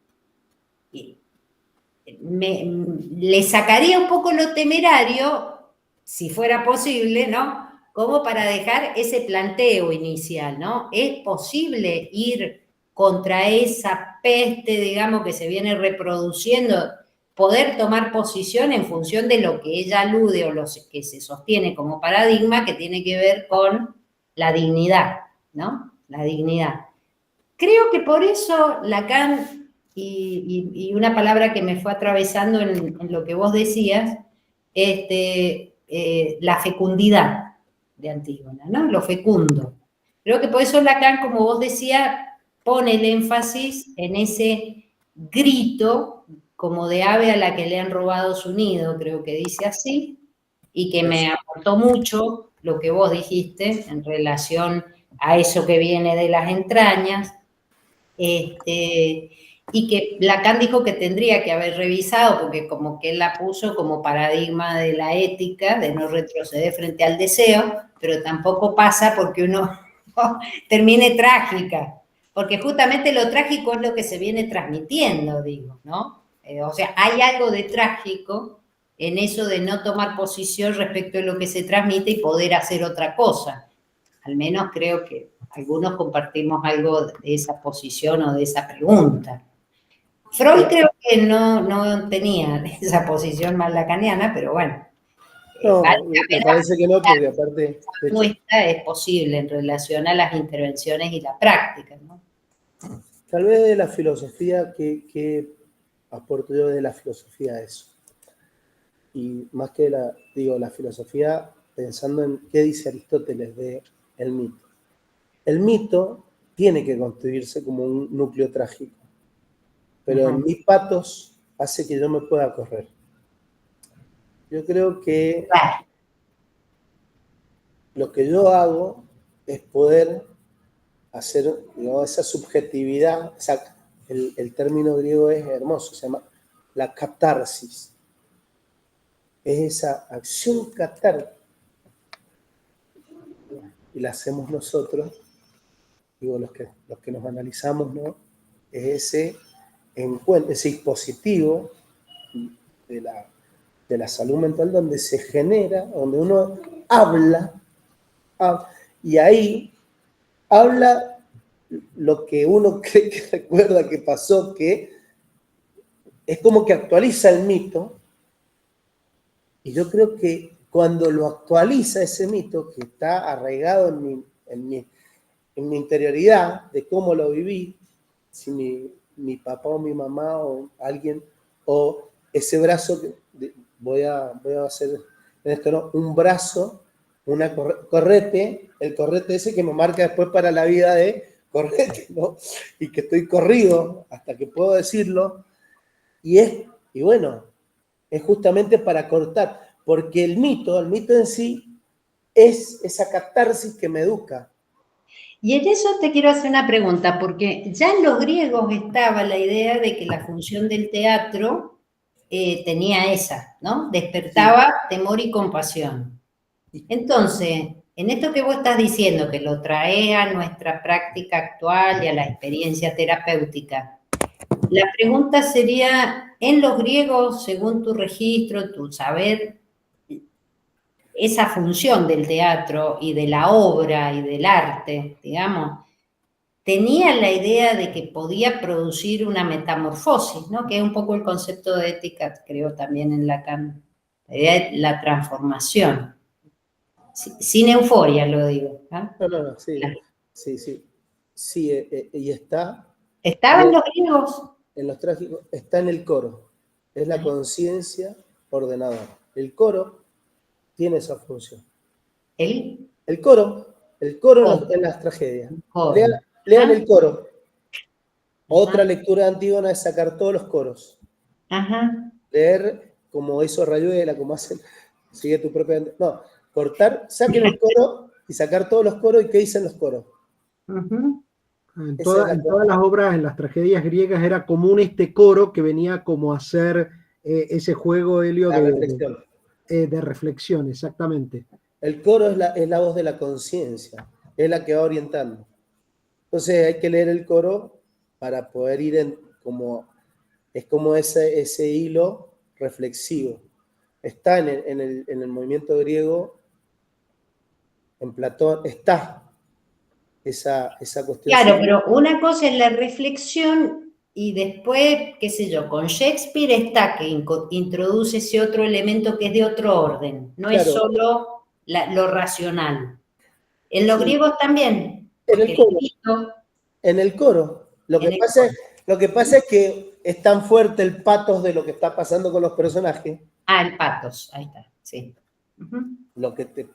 le sacaría un poco lo temerario, si fuera posible, ¿no? Como para dejar ese planteo inicial, ¿no? ¿Es posible ir contra esa peste, digamos, que se viene reproduciendo, poder tomar posición en función de lo que ella alude o lo que se sostiene como paradigma, que tiene que ver con la dignidad, ¿no? La dignidad. Creo que por eso Lacan, y una palabra que me fue atravesando en lo que vos decías, la fecundidad de Antígona, ¿no? Lo fecundo. Creo que por eso Lacan, como vos decías, pone el énfasis en ese grito como de ave a la que le han robado su nido, creo que dice así, y que me aportó mucho lo que vos dijiste en relación a eso que viene de las entrañas, y que Lacan dijo que tendría que haber revisado, porque como que él la puso como paradigma de la ética, de no retroceder frente al deseo, pero tampoco pasa porque uno termine trágica, porque justamente lo trágico es lo que se viene transmitiendo, digo, ¿no? O sea, hay algo de trágico en eso de no tomar posición respecto de lo que se transmite y poder hacer otra cosa. Al menos creo que algunos compartimos algo de esa posición o de esa pregunta. Freud creo que no tenía esa posición más lacaniana, pero bueno. No, me parece que no, porque aparte... La muestra es posible en relación a las intervenciones y la práctica, ¿no? Tal vez de la filosofía, ¿qué aporto yo de la filosofía a eso? Y más que la filosofía, pensando en qué dice Aristóteles de el mito. El mito tiene que construirse como un núcleo trágico. Pero en mi patos hace que yo me pueda correr. Yo creo que lo que yo hago es poder hacer, digamos, esa subjetividad, el término griego es hermoso, se llama la catarsis. Es esa acción catártica. Y la hacemos nosotros, digo, los que nos analizamos, ¿no? Es ese encuentro, ese dispositivo de la salud mental donde se genera, donde uno habla, y ahí habla lo que uno cree que recuerda que pasó, que es como que actualiza el mito, y yo creo que cuando lo actualiza ese mito, que está arraigado en mi interioridad, de cómo lo viví, si mi papá o mi mamá o alguien, o ese brazo, voy a hacer en esto, ¿no? Un brazo, una correte, el correte ese que me marca después para la vida de correte, ¿no? Y que estoy corrido hasta que puedo decirlo, y bueno, es justamente para cortar, porque el mito en sí es esa catarsis que me educa. Y en eso te quiero hacer una pregunta, porque ya en los griegos estaba la idea de que la función del teatro tenía esa, ¿no? Despertaba temor y compasión. Entonces, en esto que vos estás diciendo, que lo trae a nuestra práctica actual y a la experiencia terapéutica, la pregunta sería, en los griegos, según tu registro, tu saber, esa función del teatro y de la obra y del arte, digamos, tenía la idea de que podía producir una metamorfosis, ¿no? Que es un poco el concepto de ética, creo también en Lacan, la idea de la transformación. Sin euforia lo digo. ¿Ah? No, sí, claro. Sí, y está. ¿Estaban los griegos? En los trágicos, está en el coro, es la conciencia ordenadora. El coro tiene esa función. El coro en las tragedias. Lean el coro. Otra lectura de Antígona es sacar todos los coros. Leer como hizo Rayuela, como hacen, sigue tu propia... No, cortar, saquen el coro y sacar todos los coros y qué dicen los coros. En todas las obras, en las tragedias griegas, era común este coro que venía como a hacer ese juego, Helio, de reflexión, exactamente. El coro es la voz de la conciencia, es la que va orientando. Entonces hay que leer el coro para poder ir es como ese hilo reflexivo. Está en el movimiento griego, en Platón, está esa cuestión. Claro, pero una cosa es la reflexión y después, qué sé yo, con Shakespeare está que introduce ese otro elemento que es de otro orden, no es solo lo racional. En los griegos también. En el coro. Lo que pasa es que es tan fuerte el patos de lo que está pasando con los personajes. El patos, ahí está, sí. Lo que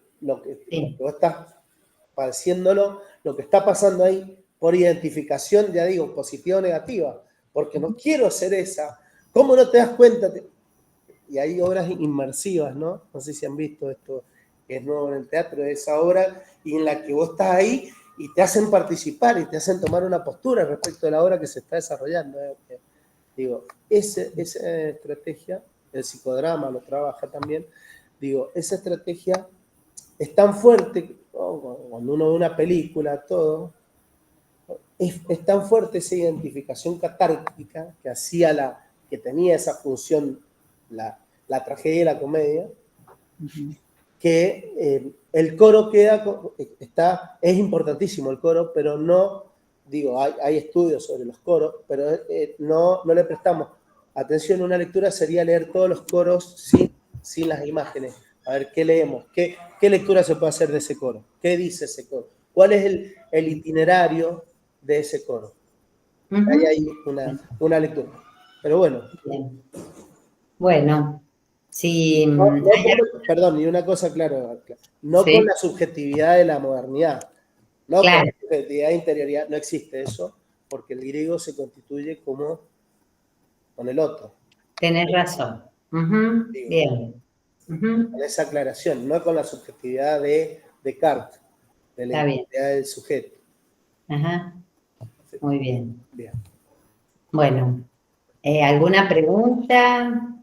vos estás padeciéndolo, lo que está pasando ahí, por identificación, ya digo, positiva o negativa, porque no quiero ser esa. ¿Cómo no te das cuenta? Y hay obras inmersivas, ¿no? No sé si han visto esto, que es nuevo en el teatro, esa obra, y en la que vos estás ahí y te hacen participar y te hacen tomar una postura respecto de la obra que se está desarrollando. Digo, esa estrategia, el psicodrama lo trabaja también, digo, esa estrategia es tan fuerte, ¿no? Cuando uno ve una película, todo, es tan fuerte esa identificación catártica que tenía esa función la tragedia y la comedia, que el coro es importantísimo el coro, pero no, digo, hay estudios sobre los coros, pero no le prestamos atención. Una lectura sería leer todos los coros sin las imágenes. A ver, ¿qué leemos? ¿Qué lectura se puede hacer de ese coro? ¿Qué dice ese coro? ¿Cuál es el itinerario de ese coro? Ahí hay una lectura. Pero bueno. Bien. Bueno, sí. Perdón, y una cosa, claro, no con la subjetividad de la modernidad, No Claro. con subjetividad e interioridad, no existe eso, porque el griego se constituye como con el otro. Tenés razón. Ujú, Digo, bien. Ujú, con esa aclaración, no con la subjetividad de Descartes, de la está bien. identidad del sujeto. Ajá, muy bien. Bien. Bueno, ¿alguna pregunta?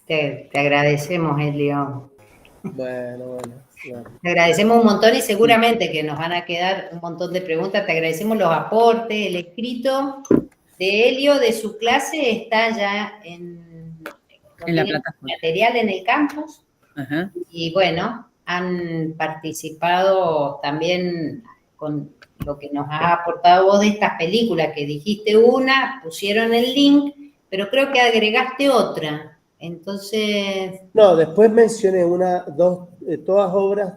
Te agradecemos, Elio. Bueno. Te agradecemos un montón y seguramente que nos van a quedar un montón de preguntas. Te agradecemos los aportes, el escrito de Elio de su clase está ya En la tiene plataforma. material en el campus. Ajá. Y bueno, han participado también con lo que nos has aportado vos de estas películas, que dijiste una, pusieron el link, pero creo que agregaste otra. Entonces, No, después mencioné todas obras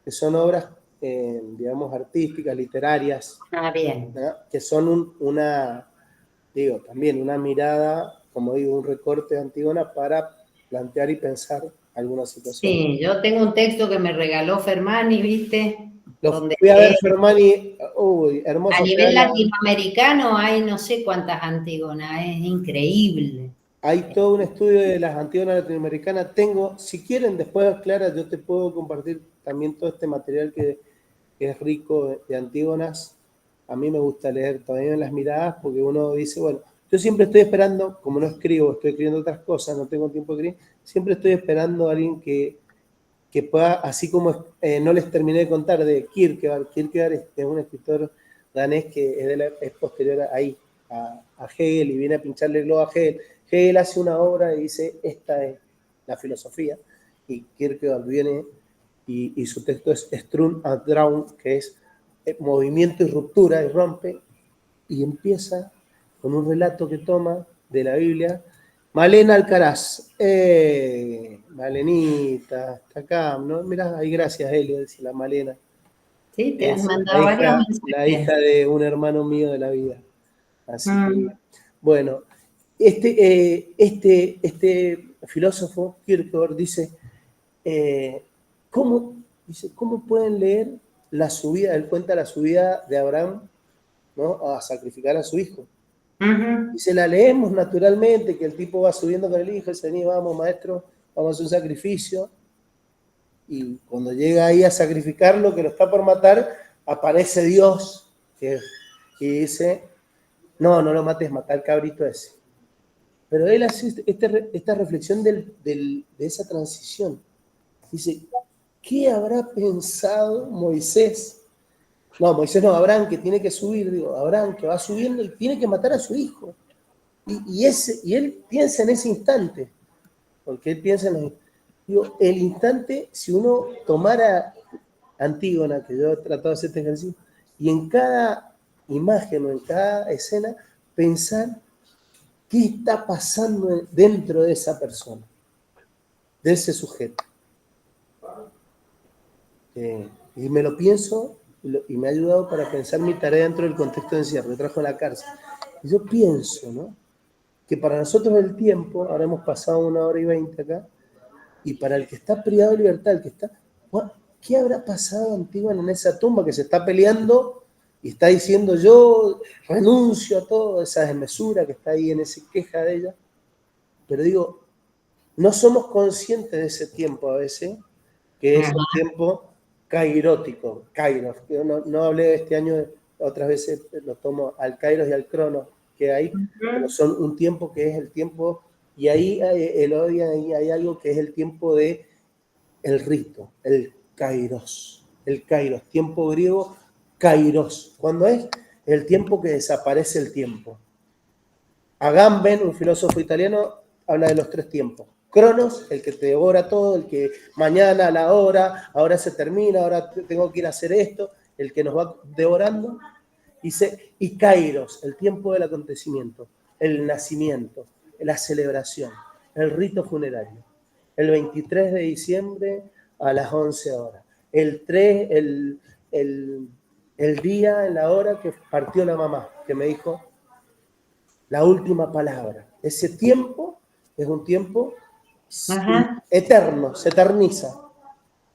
que son obras, digamos, artísticas, literarias, bien. ¿no? Que son también una mirada, como digo, un recorte de Antígona para plantear y pensar algunas situaciones. Sí, yo tengo un texto que me regaló Fermani, ¿viste? Donde Fui a ver Fermani, uy, hermoso. a nivel latinoamericano hay no sé cuántas Antígonas, es increíble. Hay todo un estudio de las Antígonas latinoamericanas. Si quieren, después, Clara, yo te puedo compartir también todo este material que es rico de Antígonas. A mí me gusta leer todavía en las miradas porque uno dice, bueno, yo siempre estoy esperando, como no escribo, estoy escribiendo otras cosas, no tengo tiempo de escribir, siempre estoy esperando a alguien que pueda, así como no les terminé de contar de Kierkegaard. Kierkegaard es un escritor danés que es posterior a Hegel y viene a pincharle el globo a Hegel. Hegel hace una obra y dice, esta es la filosofía, y Kierkegaard viene y su texto es Sturm und Drang, que es movimiento y ruptura, y rompe, y empieza con un relato que toma de la Biblia. Malena Alcaraz, Malenita, está acá, ¿no? Mirá, ahí gracias, Elio, dice la Malena. Sí, te han Es mandado varios mensajes. la hija de un hermano mío de la vida. Así que, bueno, este filósofo, Kierkegaard, dice, ¿cómo pueden leer la subida? Él cuenta la subida de Abraham, ¿no?, a sacrificar a su hijo. Dice, la leemos naturalmente, que el tipo va subiendo con el hijo, dice, vamos, maestro, vamos a hacer un sacrificio. Y cuando llega ahí a sacrificarlo, que lo está por matar, aparece Dios, y dice, no lo mates, mata al cabrito ese. Pero él hace esta reflexión de esa transición. Dice, ¿qué habrá pensado Moisés? No, Moisés no, Abraham, que tiene que subir, Abraham que va subiendo y tiene que matar a su hijo. Y él piensa en ese instante, porque él piensa el instante, si uno tomara Antígona, que yo he tratado de hacer este ejercicio, y en cada imagen o en cada escena, pensar qué está pasando dentro de esa persona, de ese sujeto. Y me lo pienso, y me ha ayudado para pensar mi tarea dentro del contexto de encierro. Me trajo a la cárcel. Y yo pienso, ¿no?, que para nosotros el tiempo, ahora hemos pasado 1h20 acá, y para el que está privado de libertad, ¿qué habrá pasado Antígona en esa tumba que se está peleando y está diciendo, yo renuncio a toda esa desmesura que está ahí en esa queja de ella? Pero digo, no somos conscientes de ese tiempo a veces, que es un tiempo kairótico, kairos. No hablé de este año, otras veces lo tomo al kairos y al cronos que hay, pero son un tiempo que es el tiempo, y ahí hay algo que es el tiempo de el rito, el kairos, tiempo griego, kairos, cuando es el tiempo que desaparece el tiempo. Agamben, un filósofo italiano, habla de los 3 tiempos. Cronos, el que te devora todo, el que mañana a la hora, ahora se termina, ahora tengo que ir a hacer esto, el que nos va devorando. Y Kairos, el tiempo del acontecimiento, el nacimiento, la celebración, el rito funerario. El 23 de diciembre a las 11 horas. El día, en la hora que partió la mamá, que me dijo la última palabra. Ese tiempo es un tiempo eterno, se eterniza.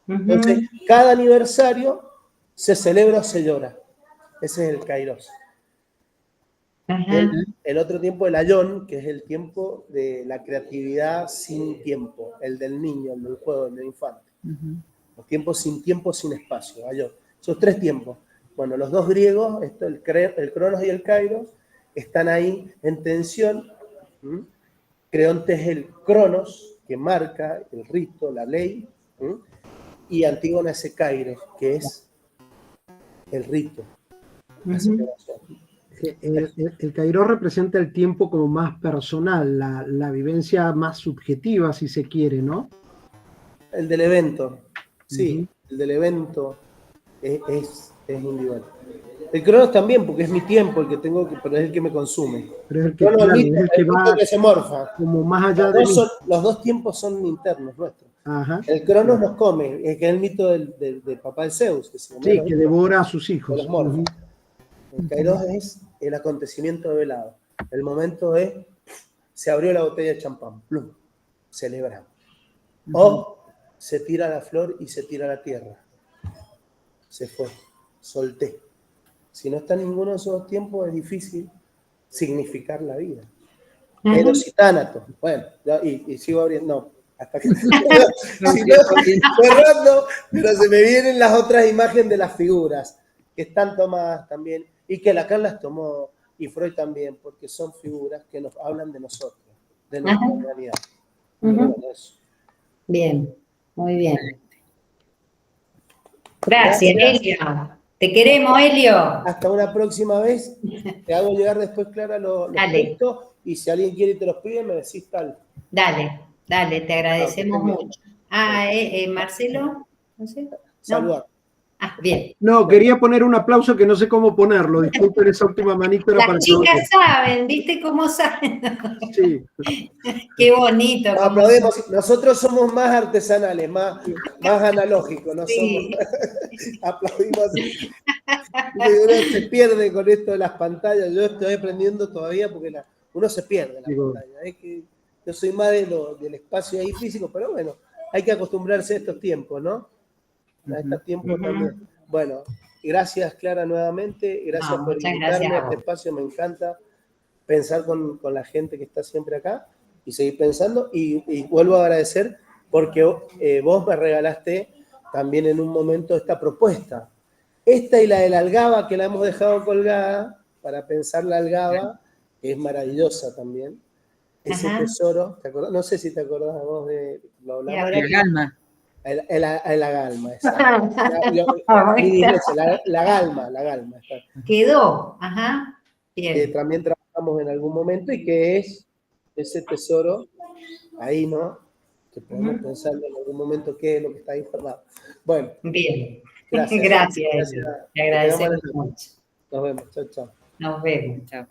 Entonces, cada aniversario se celebra o se llora. Ese es el Kairos. Ajá. El otro tiempo, el Ayón, que es el tiempo de la creatividad sin tiempo, el del niño, el del juego, el del infante. Los tiempos, sin espacio, Ayón. Esos 3 tiempos. Bueno, los 2 griegos, el Cronos y el Kairos, están ahí en tensión. Creonte es el Cronos, que marca el rito, la ley, y Antígona es el Kairos, que es el rito, la celebración. El Kairos representa el tiempo como más personal, la vivencia más subjetiva, si se quiere, ¿no? El del evento, sí, el del evento es individual. El Cronos también, porque es mi tiempo el que tengo, pero es el que me consume. Pero es el que, claro, es el que va que se morfa. como más allá de mí. Los 2 tiempos son internos nuestros. Ajá. El Cronos nos come, es que es el mito del papá de Zeus. Que devora a sus hijos. Los morfa. El Kairos es el acontecimiento velado. El momento es, se abrió la botella de champán, plum, celebramos. O se tira la flor y se tira la tierra. Se fue, solté. Si no está en ninguno de esos 2 tiempos, es difícil significar la vida. Eros y Tánatos. Bueno, y sigo abriendo. No, hasta que cerrando, pero se me vienen las otras imágenes de las figuras que están tomadas también, y que Lacan las tomó, y Freud también, porque son figuras que nos hablan de nosotros, de nuestra humanidad. Bueno, Bien, muy bien. Gracias, Elio. Te queremos, Elio. Hasta una próxima vez. Te hago llegar después, Clara, los textos, y si alguien quiere y te los pide, me decís tal. Dale, te agradecemos mucho. Marcelo, no sé. Saludar. Bien. No, quería poner un aplauso que no sé cómo ponerlo. Disculpen esa última manito. Las chicas saben, ¿viste cómo saben? Sí. Qué bonito. Aplaudimos. Nosotros somos más artesanales, más analógicos. No sí. Somos... Aplaudimos. Uno se pierde con esto de las pantallas. Yo estoy aprendiendo todavía porque uno se pierde en la pantalla. Es que yo soy más del espacio ahí físico, pero bueno, hay que acostumbrarse a estos tiempos, ¿no? A este tiempo también. Bueno, gracias, Clara, nuevamente. Gracias por invitarme a este espacio. Me encanta pensar con la gente que está siempre acá y seguir pensando. Y vuelvo a agradecer porque vos me regalaste también en un momento esta propuesta. Esta y la de la algaba, que la hemos dejado colgada para pensar la algaba, que es maravillosa también. Ese tesoro, ¿te acordás? No sé si te acordás vos de lo hablamos. El galma. La galma, la galma. Quedó, ajá. Bien. Que también trabajamos en algún momento y que es ese tesoro ahí, ¿no? Que podemos pensar en algún momento qué es lo que está informado. Bueno. Bien. Gracias. Te agradecemos mucho. Nos vemos. Chao, chao. Nos vemos. Chao.